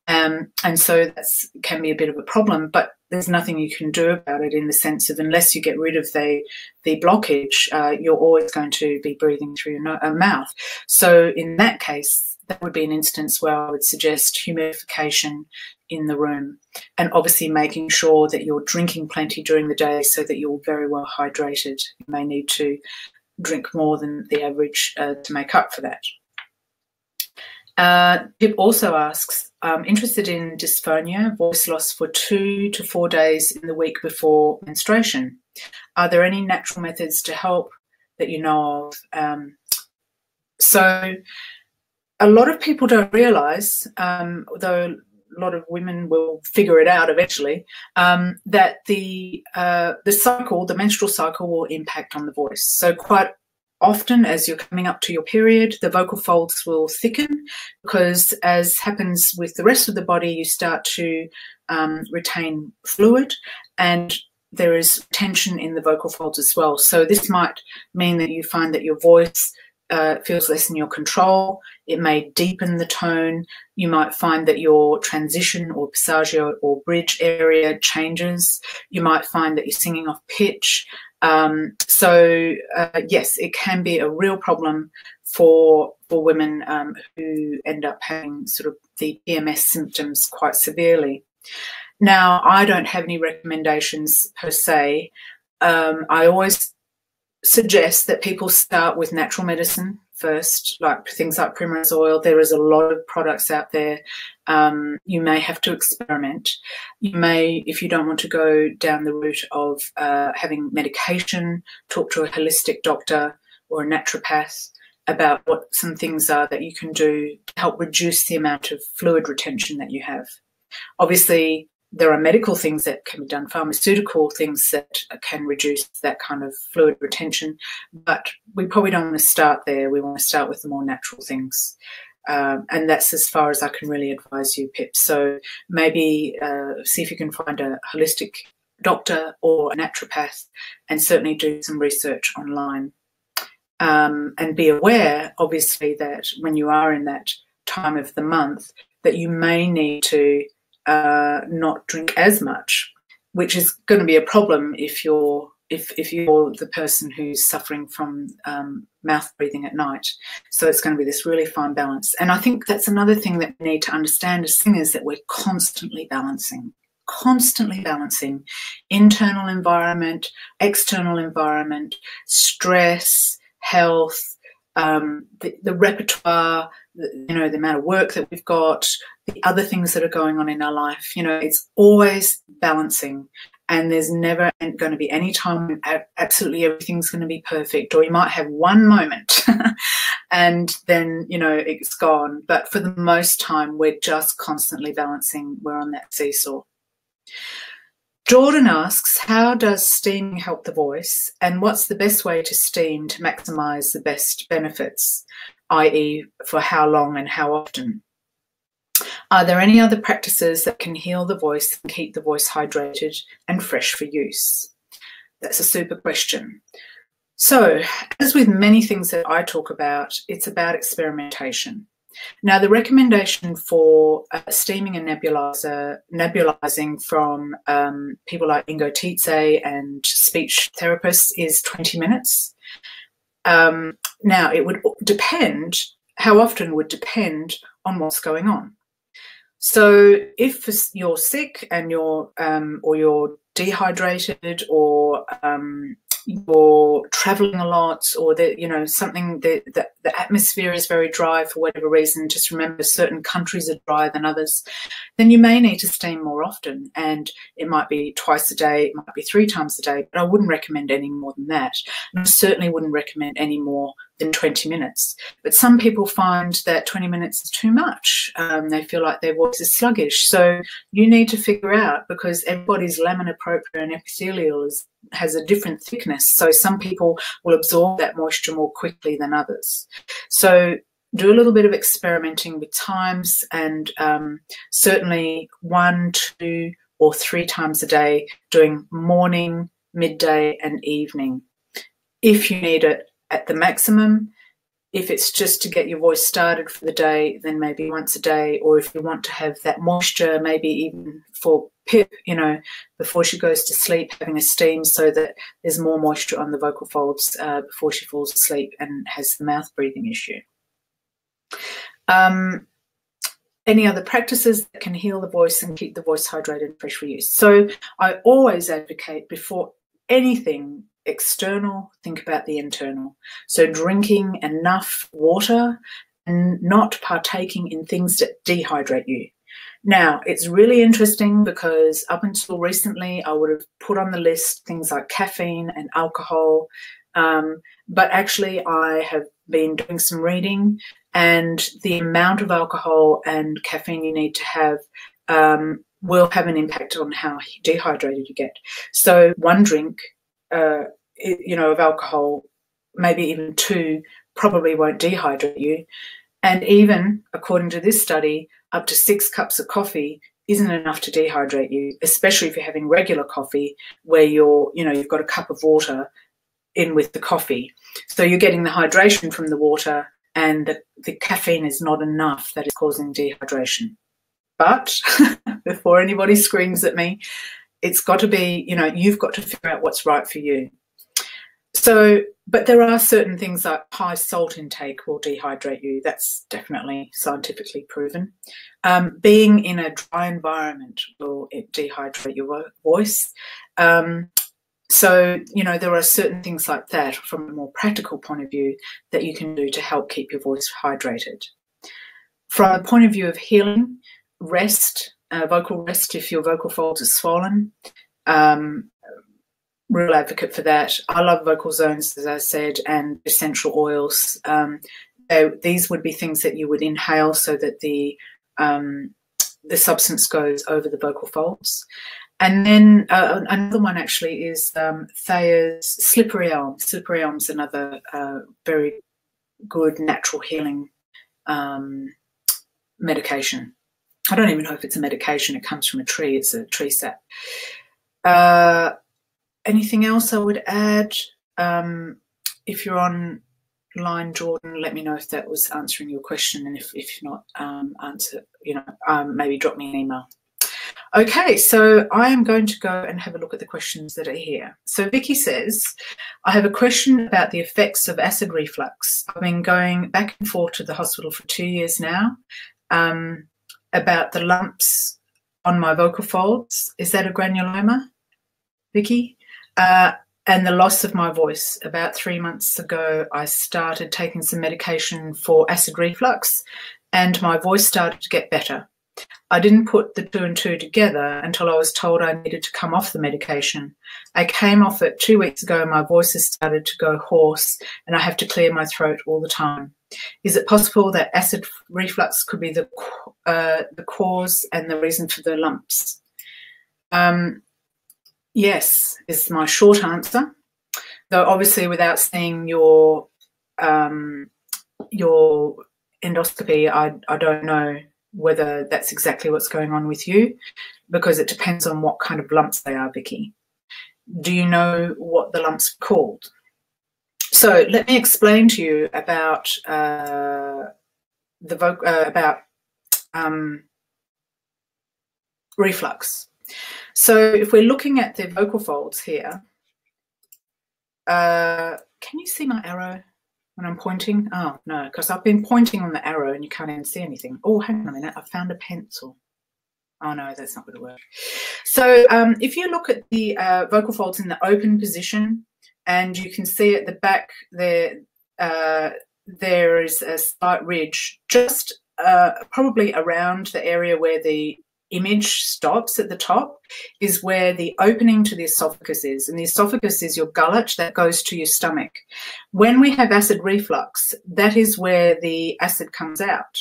and so that can be a bit of a problem, but there's nothing you can do about it, in the sense of unless you get rid of the blockage, you're always going to be breathing through your mouth. So in that case, that would be an instance where I would suggest humidification in the room, and obviously making sure that you're drinking plenty during the day so that you're very well hydrated. You may need to drink more than the average to make up for that. Pip also asks, interested in dysphonia, voice loss for 2 to 4 days in the week before menstruation. Are there any natural methods to help that you know of? So a lot of people don't realise, though a lot of women will figure it out eventually, that the cycle, the menstrual cycle, will impact on the voice. So quite often as you're coming up to your period, the vocal folds will thicken, because as happens with the rest of the body, you start to retain fluid, and there is tension in the vocal folds as well. So this might mean that you find that your voice feels less in your control. It may deepen the tone. You might find that your transition or passaggio or bridge area changes. You might find that you're singing off pitch. Yes, it can be a real problem for women who end up having sort of the PMS symptoms quite severely. Now, I don't have any recommendations per se. I always suggest that people start with natural medicine first, like things like primrose oil. There is a lot of products out there. You may have to experiment. You may, if you don't want to go down the route of having medication, talk to a holistic doctor or a naturopath about what some things are that you can do to help reduce the amount of fluid retention that you have. Obviously, there are medical things that can be done, pharmaceutical things that can reduce that kind of fluid retention, but we probably don't want to start there. We want to start with the more natural things. And that's as far as I can really advise you, Pip. So maybe see if you can find a holistic doctor or a naturopath, and certainly do some research online. And be aware, obviously, that when you are in that time of the month, that you may need to not drink as much, which is going to be a problem if you're the person who's suffering from mouth breathing at night. So it's going to be this really fine balance. And I think that's another thing that we need to understand as singers, that we're constantly balancing internal environment, external environment, stress, health, the repertoire, the amount of work that we've got, the other things that are going on in our life. It's always balancing, and there's never going to be any time when absolutely everything's going to be perfect, or you might have one moment and then, it's gone. But for the most time, we're just constantly balancing. We're on that seesaw. Jordan asks, how does steaming help the voice, and what's the best way to steam to maximise the best benefits, i.e. for how long and how often? Are there any other practices that can heal the voice and keep the voice hydrated and fresh for use? That's a super question. So, as with many things that I talk about, it's about experimentation. Now, the recommendation for steaming and nebulizing from people like Ingo Tietze and speech therapists is 20 minutes. Now, it would depend, how often would depend on what's going on. So if you're sick and you're or you're dehydrated, or you're traveling a lot, or something, the atmosphere is very dry for whatever reason, just remember certain countries are drier than others, then you may need to steam more often, and it might be twice a day, it might be 3 times a day, but I wouldn't recommend any more than that, and I certainly wouldn't recommend any more than 20 minutes. But some people find that 20 minutes is too much. They feel like their voice is sluggish. So you need to figure out, because everybody's lamina propria and epithelial has a different thickness. So some people will absorb that moisture more quickly than others. So do a little bit of experimenting with times, and certainly 1, 2, or 3 times a day, doing morning, midday, and evening. If you need it at the maximum. If it's just to get your voice started for the day, then maybe once a day. Or if you want to have that moisture, maybe even for Pip, before she goes to sleep, having a steam so that there's more moisture on the vocal folds before she falls asleep and has the mouth breathing issue. Any other practices that can heal the voice and keep the voice hydrated and fresh for use? So I always advocate, before anything external, think about the internal. So drinking enough water and not partaking in things that dehydrate you. Now, it's really interesting, because up until recently I would have put on the list things like caffeine and alcohol, but actually I have been doing some reading, and the amount of alcohol and caffeine you need to have will have an impact on how dehydrated you get. So 1 drink of alcohol, maybe even 2, probably won't dehydrate you. And even, according to this study, up to 6 cups of coffee isn't enough to dehydrate you, especially if you're having regular coffee where you've got a cup of water in with the coffee. So you're getting the hydration from the water, and the caffeine is not enough that is causing dehydration. But before anybody screams at me, it's got to be, you've got to figure out what's right for you. So, but there are certain things like high salt intake will dehydrate you. That's definitely scientifically proven. Being in a dry environment will dehydrate your voice. So, there are certain things like that from a more practical point of view that you can do to help keep your voice hydrated. From a point of view of healing, rest, vocal rest if your vocal folds are swollen. Real advocate for that. I love vocal zones, as I said, and essential oils. These would be things that you would inhale so that the substance goes over the vocal folds. And then another one actually is Thayer's slippery elm. Slippery elm's another very good natural healing medication. I don't even know if it's a medication. It comes from a tree. It's a tree sap. Anything else I would add? If you're online, Jordan, let me know if that was answering your question, and if not, maybe drop me an email. Okay, so I am going to go and have a look at the questions that are here. So Vicky says, I have a question about the effects of acid reflux. I've been going back and forth to the hospital for 2 years now about the lumps on my vocal folds. Is that a granuloma, Vicky? And the loss of my voice. About 3 months ago, I started taking some medication for acid reflux, and my voice started to get better. I didn't put the 2 and 2 together until I was told I needed to come off the medication. I came off it 2 weeks ago, and my voice has started to go hoarse, and I have to clear my throat all the time. Is it possible that acid reflux could be the cause and the reason for the lumps? Yes, is my short answer. Though obviously, without seeing your endoscopy, I don't know whether that's exactly what's going on with you, because it depends on what kind of lumps they are, Vicky. Do you know what the lumps are called? So let me explain to you about reflux. So if we're looking at the vocal folds here, can you see my arrow when I'm pointing? Oh, no, because I've been pointing on the arrow and you can't even see anything. Oh, hang on a minute, I found a pencil. Oh, no, that's not going to work. So if you look at the vocal folds in the open position, and you can see at the back there, there is a slight ridge just probably around the area where the image stops at the top is where the opening to the esophagus is. And the esophagus is your gullet that goes to your stomach. When we have acid reflux, that is where the acid comes out.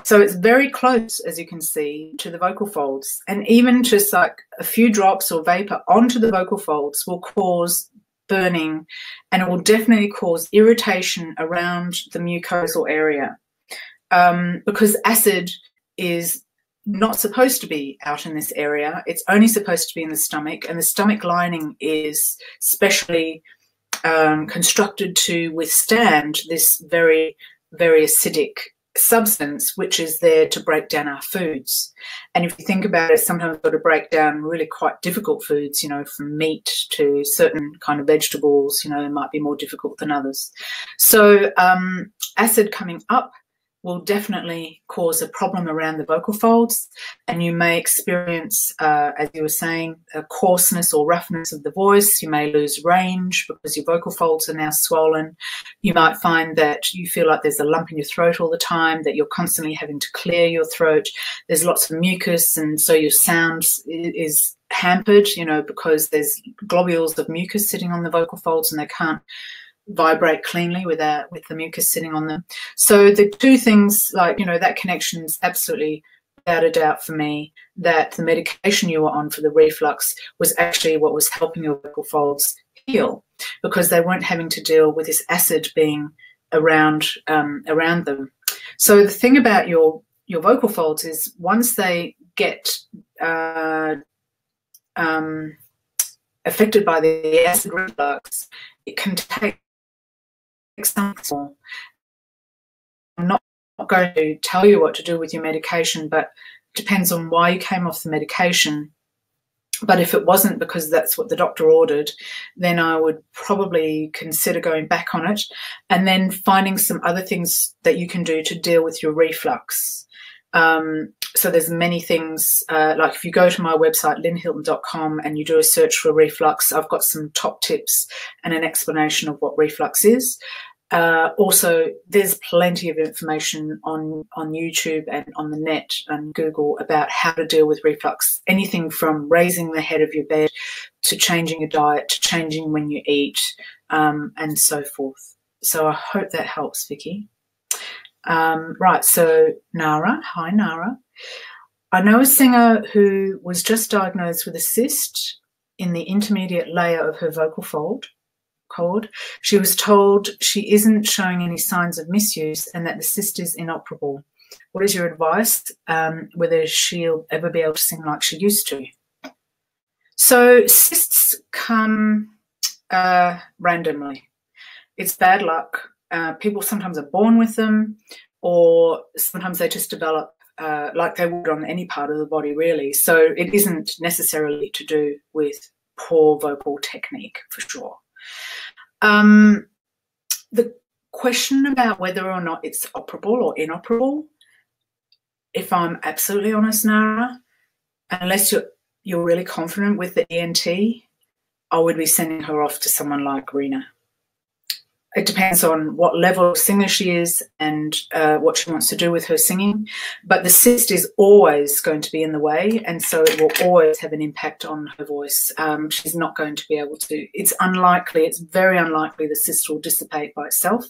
So it's very close, as you can see, to the vocal folds. And even just like a few drops or vapor onto the vocal folds will cause burning, and it will definitely cause irritation around the mucosal area, because acid is not supposed to be out in this area. It's only supposed to be in the stomach, and the stomach lining is specially constructed to withstand this very, very acidic substance, which is there to break down our foods. And if you think about it, sometimes we've got to break down really quite difficult foods, you know, from meat to certain kind of vegetables, you know, might be more difficult than others. So acid coming up will definitely cause a problem around the vocal folds, and you may experience, as you were saying, a coarseness or roughness of the voice. You may lose range because your vocal folds are now swollen. You might find that you feel like there's a lump in your throat all the time, that you're constantly having to clear your throat. There's lots of mucus, and so your sound is hampered, you know, because there's globules of mucus sitting on the vocal folds and they can't vibrate cleanly with the mucus sitting on them. So the two things, like, you know, that connection is absolutely without a doubt for me, that the medication you were on for the reflux was actually what was helping your vocal folds heal, because they weren't having to deal with this acid being around them. So the thing about your vocal folds is once they get affected by the acid reflux, it can take some time. I'm not going to tell you what to do with your medication, but it depends on why you came off the medication. But if it wasn't because that's what the doctor ordered, then I would probably consider going back on it and then finding some other things that you can do to deal with your reflux. So there's many things, like if you go to my website, lynhilton.com, and you do a search for reflux, I've got some top tips and an explanation of what reflux is. Also, there's plenty of information on YouTube and on the net and Google about how to deal with reflux. Anything from raising the head of your bed to changing your diet to changing when you eat, and so forth. So I hope that helps, Vicky. Right, so Nara. Hi, Nara. I know a singer who was just diagnosed with a cyst in the intermediate layer of her vocal cord. She was told she isn't showing any signs of misuse and that the cyst is inoperable. What is your advice, whether she'll ever be able to sing like she used to? So cysts come randomly. It's bad luck. People sometimes are born with them, or sometimes they just develop like they would on any part of the body, really. So it isn't necessarily to do with poor vocal technique, for sure. The question about whether or not it's operable or inoperable, if I'm absolutely honest, Nara, unless you're really confident with the ENT, I would be sending her off to someone like Rena. It depends on what level of singer she is and what she wants to do with her singing. But the cyst is always going to be in the way, and so it will always have an impact on her voice. She's not going to be able to. It's unlikely, it's very unlikely the cyst will dissipate by itself.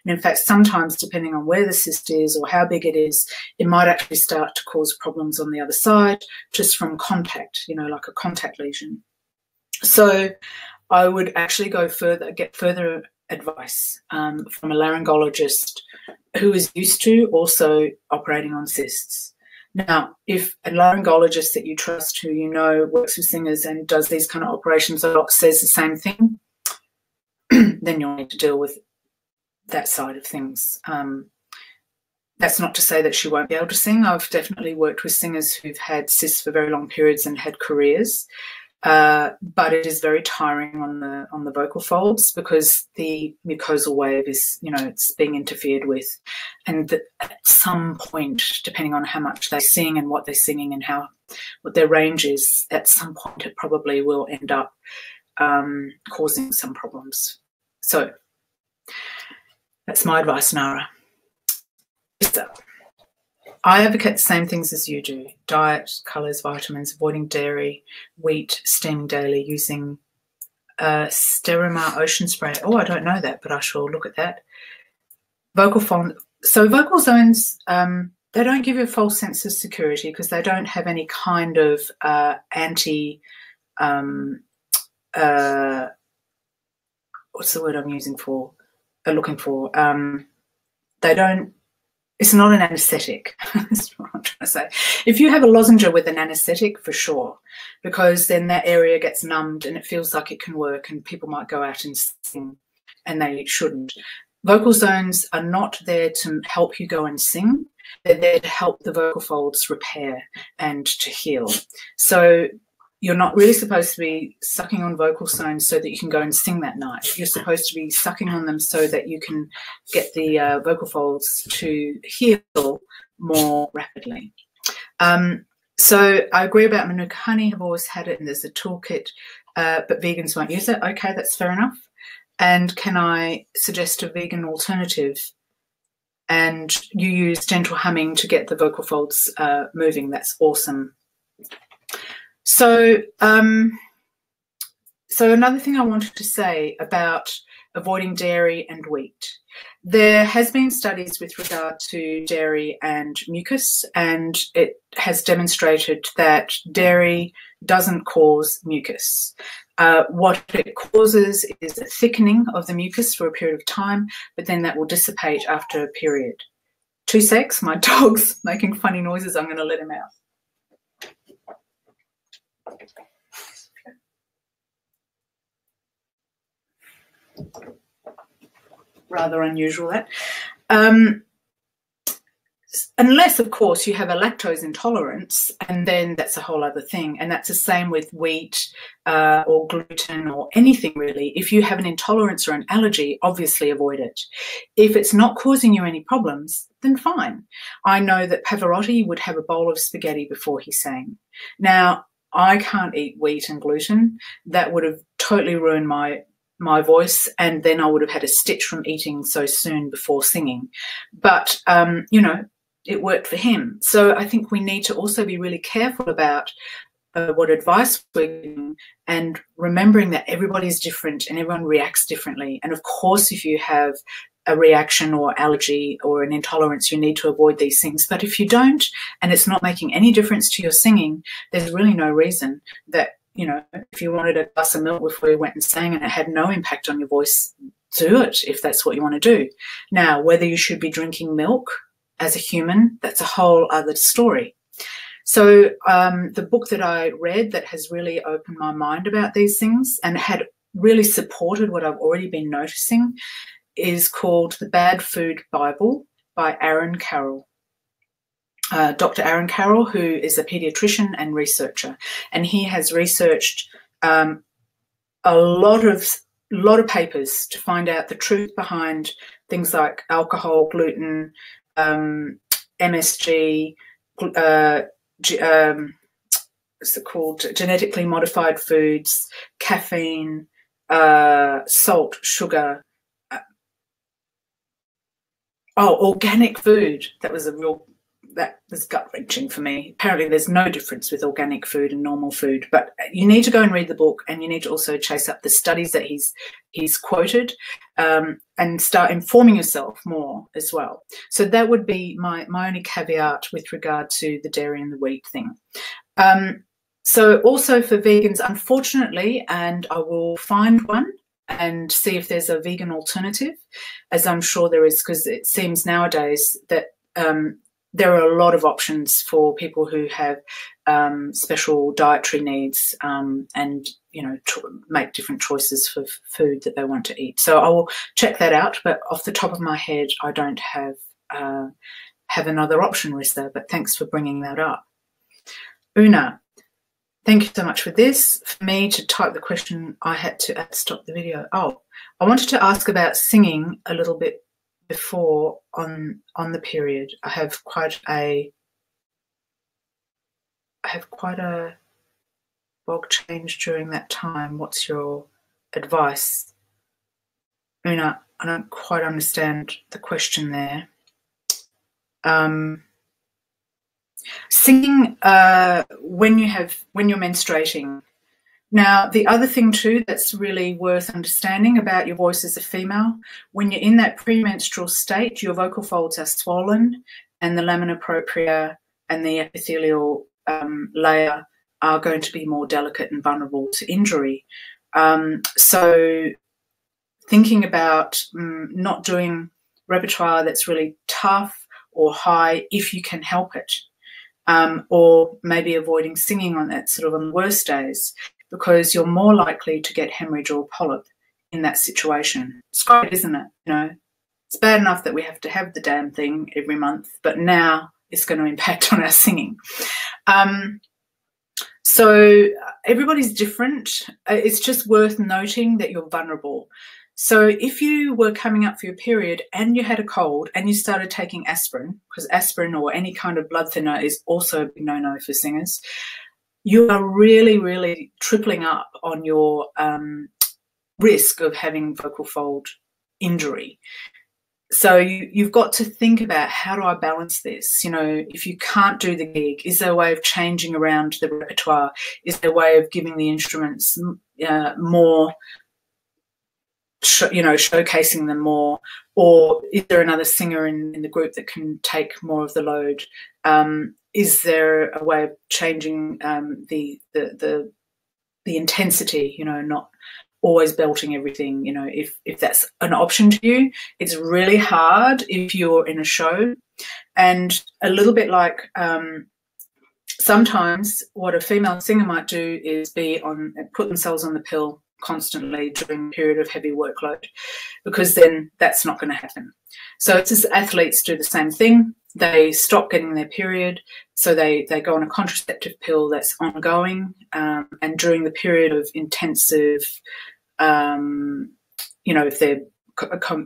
And in fact, sometimes, depending on where the cyst is or how big it is, it might actually start to cause problems on the other side just from contact, you know, like a contact lesion. So I would actually go further, get further advice from a laryngologist who is used to also operating on cysts. Now, if a laryngologist that you trust, who you know works with singers and does these kind of operations a lot, says the same thing, then you'll need to deal with that side of things. That's not to say that she won't be able to sing. I've definitely worked with singers who've had cysts for very long periods and had careers. But it is very tiring on the vocal folds, because the mucosal wave is, it's being interfered with, and at some point, depending on how much they sing and what they're singing and what their range is, at some point it probably will end up causing some problems. So that's my advice, Nara. I advocate the same things as you do: diet, colours, vitamins, avoiding dairy, wheat, steaming daily, using Sterimar ocean spray. Oh, I don't know that, but I shall look at that. So vocal zones, they don't give you a false sense of security, because they don't have any kind of what's the word I'm looking for? They don't. It's not an anaesthetic. That's what I'm trying to say. If you have a lozenge with an anaesthetic, for sure, because then that area gets numbed and it feels like it can work, and people might go out and sing, and they shouldn't. Vocal zones are not there to help you go and sing. They're there to help the vocal folds repair and to heal. So you're not really supposed to be sucking on vocal zones so that you can go and sing that night. You're supposed to be sucking on them so that you can get the vocal folds to heal more rapidly. So I agree about Manuka honey. I've always had it, and there's a toolkit, but vegans won't use it. Okay, that's fair enough. And can I suggest a vegan alternative? And you use gentle humming to get the vocal folds moving. That's awesome. So, so another thing I wanted to say about avoiding dairy and wheat. There has been studies with regard to dairy and mucus, and it has demonstrated that dairy doesn't cause mucus. What it causes is a thickening of the mucus for a period of time, but then that will dissipate after a period. 2 secs, my dog's making funny noises. I'm going to let him out. Rather unusual, that. Unless, of course, you have a lactose intolerance, and then that's a whole other thing. And that's the same with wheat or gluten or anything really. If you have an intolerance or an allergy, obviously avoid it. If it's not causing you any problems, then fine. I know that Pavarotti would have a bowl of spaghetti before he sang. Now, I can't eat wheat and gluten. That would have totally ruined my voice, and then I would have had a stitch from eating so soon before singing. But, it worked for him. So I think we need to also be really careful about what advice we're giving, and remembering that everybody's different and everyone reacts differently. And of course, if you have a reaction or allergy or an intolerance, you need to avoid these things. But if you don't, and it's not making any difference to your singing, there's really no reason that, if you wanted a glass of milk before you went and sang and it had no impact on your voice, do it if that's what you want to do. Now, whether you should be drinking milk as a human, that's a whole other story. So the book that I read that has really opened my mind about these things and had really supported what I've already been noticing is called The Bad Food Bible by Aaron Carroll. Dr. Aaron Carroll, who is a pediatrician and researcher, and he has researched a lot of papers to find out the truth behind things like alcohol, gluten, MSG, what's it called? Genetically modified foods, caffeine, salt, sugar. Organic food. That was gut-wrenching for me. Apparently there's no difference with organic food and normal food, but you need to go and read the book, and you need to also chase up the studies that he's quoted, and start informing yourself more as well. So that would be my only caveat with regard to the dairy and the wheat thing. So also for vegans, unfortunately, and I will find one and see if there's a vegan alternative, as I'm sure there is, because it seems nowadays that there are a lot of options for people who have special dietary needs, and make different choices for food that they want to eat. So I will check that out, but off the top of my head, I don't have have another option, Rissa, but thanks for bringing that up. Una, thank you so much for this. For me to type the question, I had to stop the video. Oh, I wanted to ask about singing a little bit before on the period. I have quite a bog change during that time. What's your advice? Una, I don't quite understand the question there. Singing when you're menstruating. Now, the other thing too that's really worth understanding about your voice as a female, when you're in that premenstrual state, your vocal folds are swollen and the lamina propria and the epithelial layer are going to be more delicate and vulnerable to injury. So thinking about not doing repertoire that's really tough or high if you can help it, or maybe avoiding singing on that sort of on the worst days, because you're more likely to get hemorrhage or polyp in that situation. It's great, isn't it? You know, it's bad enough that we have to have the damn thing every month, but now it's going to impact on our singing. So everybody's different. It's just worth noting that you're vulnerable. So if you were coming up for your period and you had a cold and you started taking aspirin, because aspirin or any kind of blood thinner is also a big no-no for singers, you are really, really tripling up on your risk of having vocal fold injury. So you've got to think about, how do I balance this? You know, if you can't do the gig, is there a way of changing around the repertoire? Is there a way of giving the instruments more, showcasing them more? Or is there another singer in the group that can take more of the load? Is there a way of changing the intensity, you know, not always belting everything, you know, if that's an option to you. It's really hard if you're in a show. And a little bit like sometimes what a female singer might do is put themselves on the pill constantly during a period of heavy workload, because then that's not going to happen. So it's as athletes do the same thing. They stop getting their period, so they go on a contraceptive pill that's ongoing, and during the period of intensive, if they're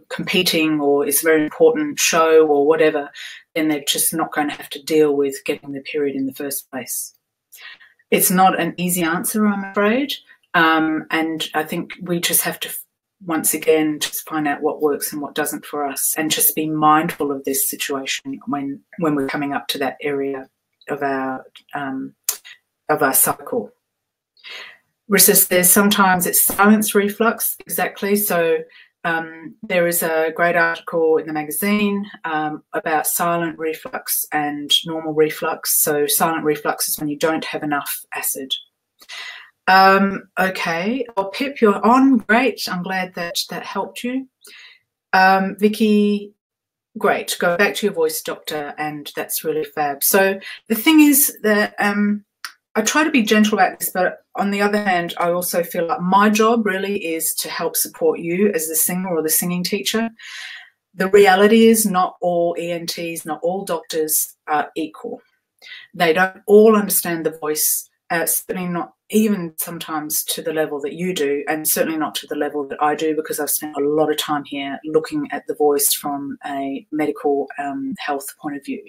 competing or it's a very important show or whatever, then they're just not going to have to deal with getting their period in the first place. It's not an easy answer, I'm afraid, and I think we just have to once again just find out what works and what doesn't for us, and just be mindful of this situation when we're coming up to that area of our cycle. Rissa says sometimes it's silence reflux. Exactly. So there is a great article in the magazine about silent reflux and normal reflux. So silent reflux is when you don't have enough acid. Okay. Oh, Pip, you're on. Great. I'm glad that helped you. Vicky, great. Go back to your voice doctor, and that's really fab. So the thing is that I try to be gentle about this, but on the other hand, I also feel like my job really is to help support you as the singer or the singing teacher. The reality is not all ENTs, not all doctors are equal. They don't all understand the voice, certainly not even sometimes to the level that you do, and certainly not to the level that I do, because I've spent a lot of time here looking at the voice from a medical health point of view.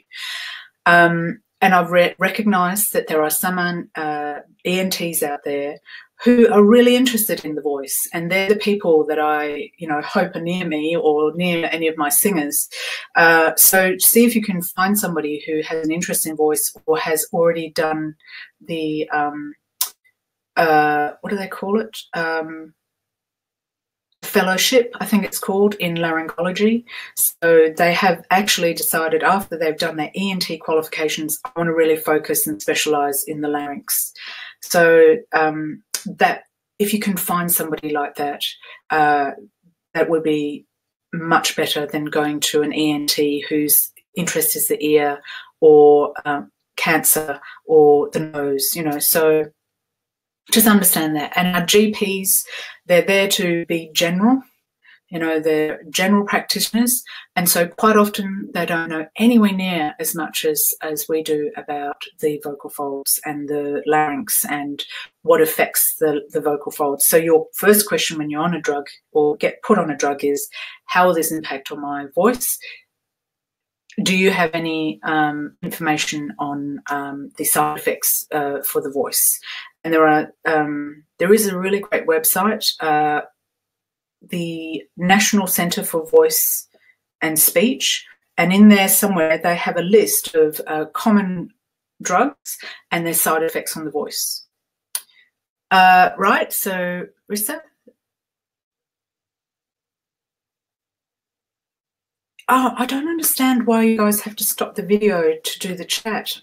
And I've recognised that there are some ENTs out there who are really interested in the voice, and they're the people that I, hope are near me or near any of my singers. So see if you can find somebody who has an interest in voice or has already done the, what do they call it? Fellowship, I think it's called, in laryngology. So they have actually decided, after they've done their ENT qualifications, I want to really focus and specialise in the larynx. So that if you can find somebody like that, that would be much better than going to an ENT whose interest is the ear or cancer or the nose, so just understand that. And our GPs, they're there to be general, they're general practitioners, and so quite often they don't know anywhere near as much as we do about the vocal folds and the larynx and what affects the vocal folds. So your first question when you're on a drug or get put on a drug is, how will this impact on my voice? Do you have any information on the side effects for the voice? And there is a really great website, the National Centre for Voice and Speech, and in there somewhere they have a list of common drugs and their side effects on the voice. Right, so Rissa? Oh, I don't understand why you guys have to stop the video to do the chat.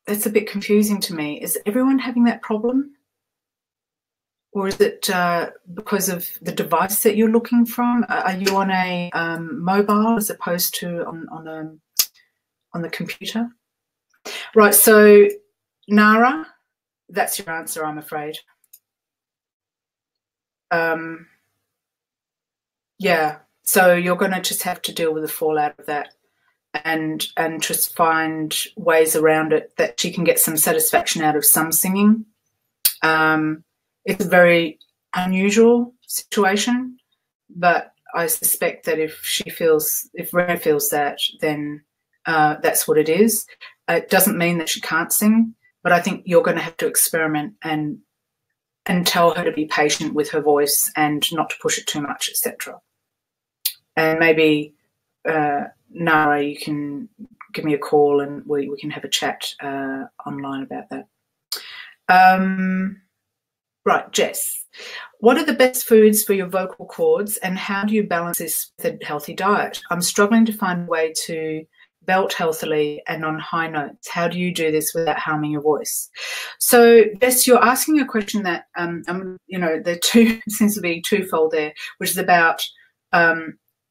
That's a bit confusing to me. Is everyone having that problem? Or is it because of the device that you're looking from? Are you on a mobile as opposed to on the computer? Right, so Nara, that's your answer, I'm afraid. Yeah. So you're going to just have to deal with the fallout of that and just find ways around it that she can get some satisfaction out of some singing. It's a very unusual situation, but I suspect that if Rena feels that, then that's what it is. It doesn't mean that she can't sing, but I think you're going to have to experiment and tell her to be patient with her voice and not to push it too much, etc. And maybe, Nara, you can give me a call and we can have a chat online about that. Right, Jess. What are the best foods for your vocal cords and how do you balance this with a healthy diet? I'm struggling to find a way to belt healthily and on high notes. How do you do this without harming your voice? So, Jess, you're asking a question that, there seems to be twofold there, which is about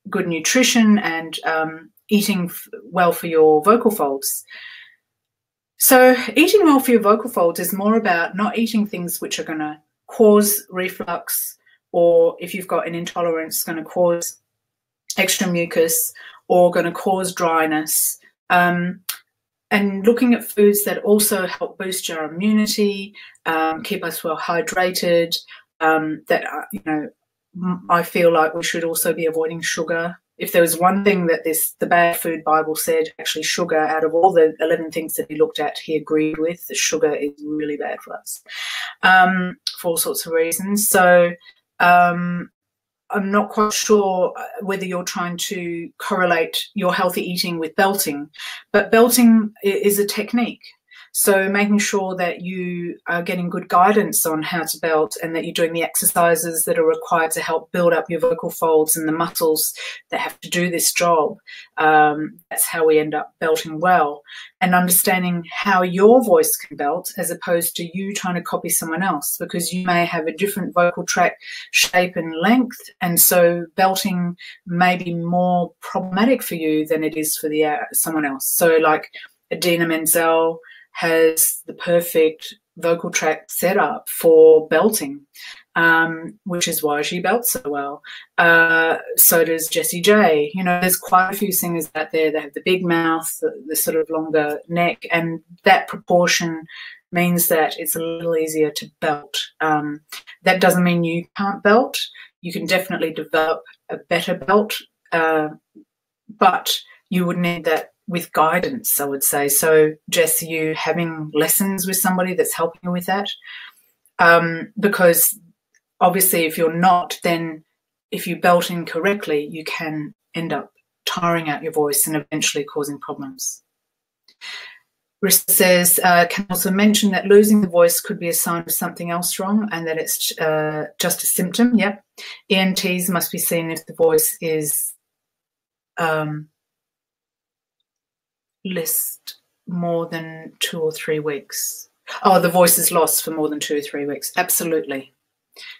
good nutrition and eating well for your vocal folds. So eating well for your vocal folds is more about not eating things which are going to cause reflux, or if you've got an intolerance, going to cause extra mucus or going to cause dryness. And looking at foods that also help boost your immunity, keep us well hydrated, I feel like we should also be avoiding sugar. If there was one thing that the Bad Food Bible said, actually sugar, out of all the 11 things that he looked at, he agreed with, that sugar is really bad for us for all sorts of reasons. So I'm not quite sure whether you're trying to correlate your healthy eating with belting, but belting is a technique. So making sure that you are getting good guidance on how to belt and that you're doing the exercises that are required to help build up your vocal folds and the muscles that have to do this job. That's how we end up belting well. And understanding how your voice can belt as opposed to you trying to copy someone else, because you may have a different vocal tract shape and length, and so belting may be more problematic for you than it is for someone else. So like Adina Menzel has the perfect vocal tract set up for belting, which is why she belts so well. So does Jessie J. There's quite a few singers out there that have the big mouth, the sort of longer neck, and that proportion means that it's a little easier to belt. That doesn't mean you can't belt. You can definitely develop a better belt, but you would need that with guidance, I would say. So, Jess, are you having lessons with somebody that's helping you with that? Because obviously if you're not, then if you belt incorrectly, you can end up tiring out your voice and eventually causing problems. Rissa says, can also mention that losing the voice could be a sign of something else wrong and that it's just a symptom. Yep. ENTs must be seen if the voice is list more than 2 or 3 weeks. Oh, the voice is lost for more than 2 or 3 weeks. Absolutely.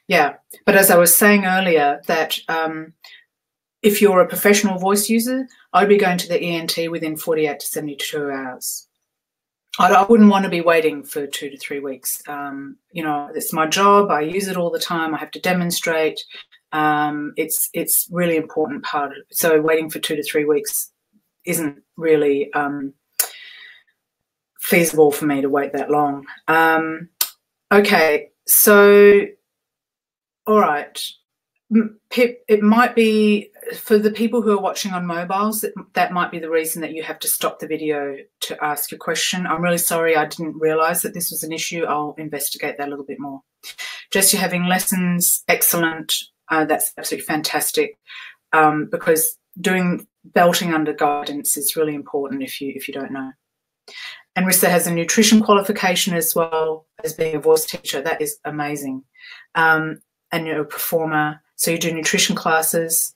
Yeah. But as I was saying earlier, that if you're a professional voice user, I'd be going to the ENT within 48 to 72 hours. I wouldn't want to be waiting for 2 to 3 weeks. It's my job. I use it all the time. I have to demonstrate. It's really important part of it. So waiting for 2 to 3 weeks isn't really feasible for me to wait that long. Okay, so all right. Pip, it might be for the people who are watching on mobiles, that might be the reason that you have to stop the video to ask your question. I'm really sorry, I didn't realise that this was an issue. I'll investigate that a little bit more. Jess, you're having lessons, excellent. That's absolutely fantastic, because doing belting under guidance is really important if you don't know. And Rissa has a nutrition qualification as well as being a voice teacher. That is amazing. And you're a performer, so you do nutrition classes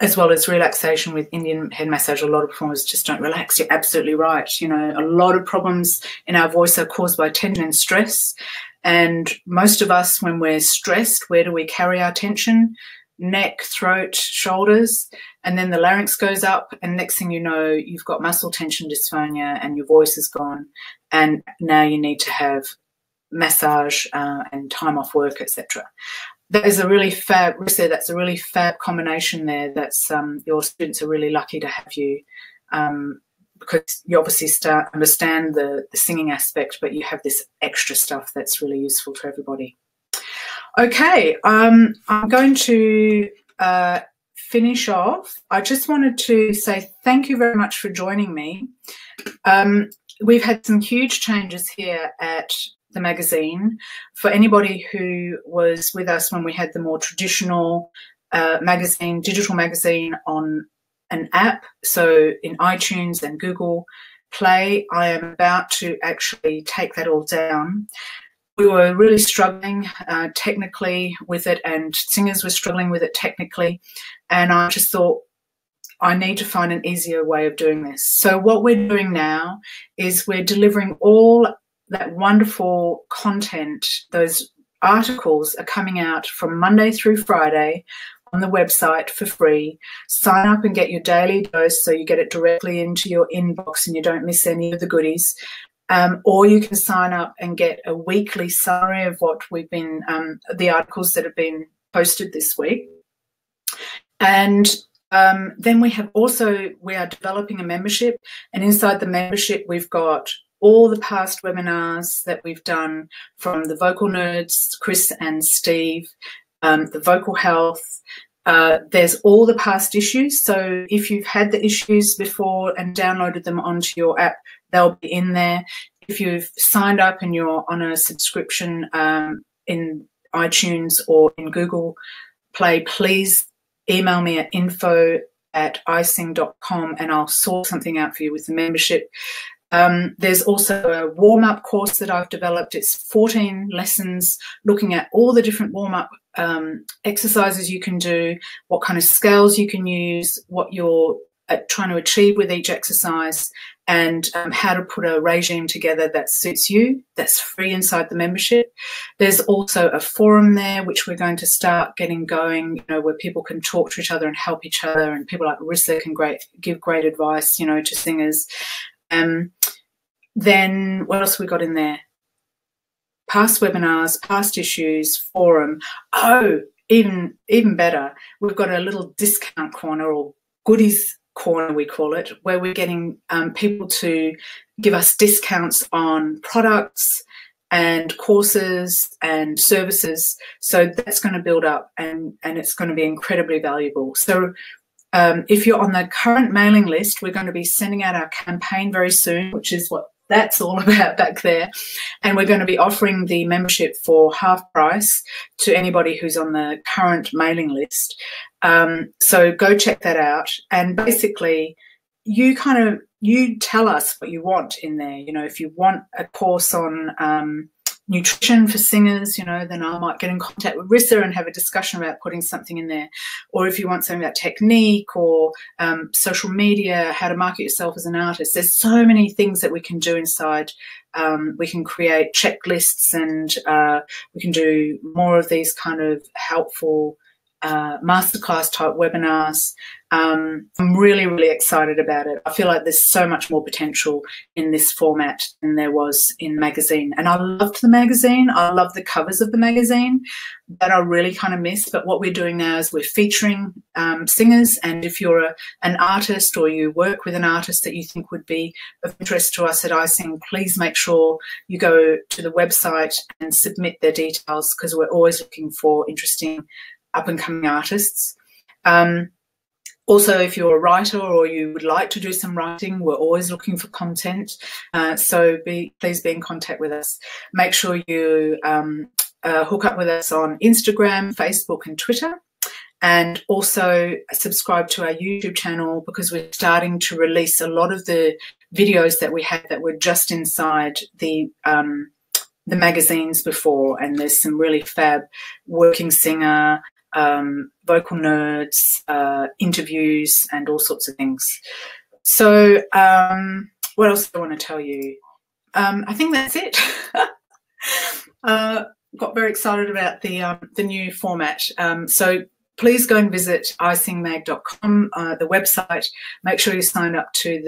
as well as relaxation with Indian head massage. A lot of performers just don't relax. You're absolutely right. You know, a lot of problems in our voice are caused by tension and stress. And most of us, when we're stressed, where do we carry our tension? Neck, throat, shoulders, and then the larynx goes up, and next thing you know, you've got muscle tension dysphonia and your voice is gone, and now you need to have massage and time off work, etc. That is a really fab, Rissa, that's a really fab combination there. That's your students are really lucky to have you, because you obviously understand the singing aspect, but you have this extra stuff that's really useful to everybody. Okay, I'm going to finish off. I just wanted to say thank you very much for joining me. We've had some huge changes here at the magazine. For anybody who was with us when we had the more traditional magazine, digital magazine on an app, so in iTunes and Google Play, I am about to actually take that all down. We were really struggling technically with it, and singers were struggling with it technically, and I just thought I need to find an easier way of doing this. So what we're doing now is we're delivering all that wonderful content. Those articles are coming out from Monday through Friday on the website for free. Sign up and get your daily dose so you get it directly into your inbox and you don't miss any of the goodies. Or you can sign up and get a weekly summary of what we've been, the articles that have been posted this week. And then we are developing a membership, and inside the membership we've got all the past webinars that we've done from the vocal nerds, Chris and Steve, the vocal health. There's all the past issues. So if you've had the issues before and downloaded them onto your app, they'll be in there. If you've signed up and you're on a subscription in iTunes or in Google Play, please email me at info@ising.com and I'll sort something out for you with the membership. There's also a warm-up course that I've developed. It's 14 lessons looking at all the different warm-up exercises you can do, what kind of scales you can use, what you're trying to achieve with each exercise, and how to put a regime together that suits you. That's free inside the membership. There's also a forum there which we're going to start getting going, you know, where people can talk to each other and help each other, and people like Rissa can give great advice, you know, to singers. Then what else we got in there? Past webinars, past issues, forum. Oh, even better, we've got a little discount corner, or goodies corner we call it, where we're getting people to give us discounts on products and courses and services. So that's going to build up, and it's going to be incredibly valuable. So if you're on the current mailing list, we're going to be sending out our campaign very soon, which is what that's all about back there. And we're going to be offering the membership for half price to anybody who's on the current mailing list. So go check that out. And basically, you tell us what you want in there. You know, if you want a course on nutrition for singers, you know, then I might get in contact with Rissa and have a discussion about putting something in there. Or if you want something about technique or social media, how to market yourself as an artist, there's so many things that we can do inside. We can create checklists, and we can do more of these kind of helpful masterclass type webinars. I'm really, really excited about it. I feel like there's so much more potential in this format than there was in magazine. And I loved the magazine. I love the covers of the magazine. That I really kind of miss. But what we're doing now is we're featuring singers. And if you're an artist or you work with an artist that you think would be of interest to us at iSing, please make sure you go to the website and submit their details, because we're always looking for interesting up-and-coming artists. Also, if you're a writer or you would like to do some writing, we're always looking for content. So please be in contact with us. Make sure you hook up with us on Instagram, Facebook and Twitter. And also subscribe to our YouTube channel, because we're starting to release a lot of the videos that we had that were just inside the magazines before. And there's some really fab working singer, vocal nerds, interviews and all sorts of things. So what else do I want to tell you? I think that's it. Got very excited about the new format. So please go and visit isingmag.com, the website. Make sure you sign up to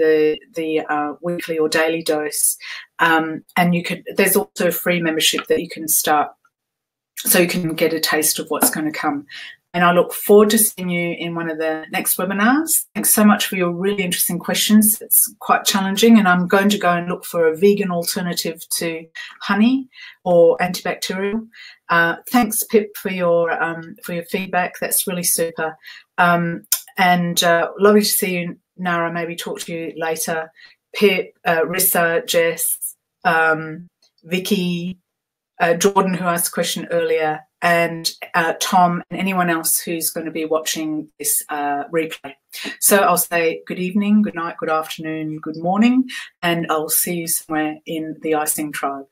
the weekly or daily dose. And there's also a free membership that you can start, so you can get a taste of what's going to come. And I look forward to seeing you in one of the next webinars. Thanks so much for your really interesting questions. It's quite challenging, and I'm going to go and look for a vegan alternative to honey or antibacterial. Thanks, Pip, for your feedback. That's really super. And lovely to see you, Nara. Maybe talk to you later. Pip, Rissa, Jess, Vicky, Jordan, who asked a question earlier, and Tom, and anyone else who's going to be watching this replay. So I'll say good evening, good night, good afternoon, good morning, and I'll see you somewhere in the iSing tribe.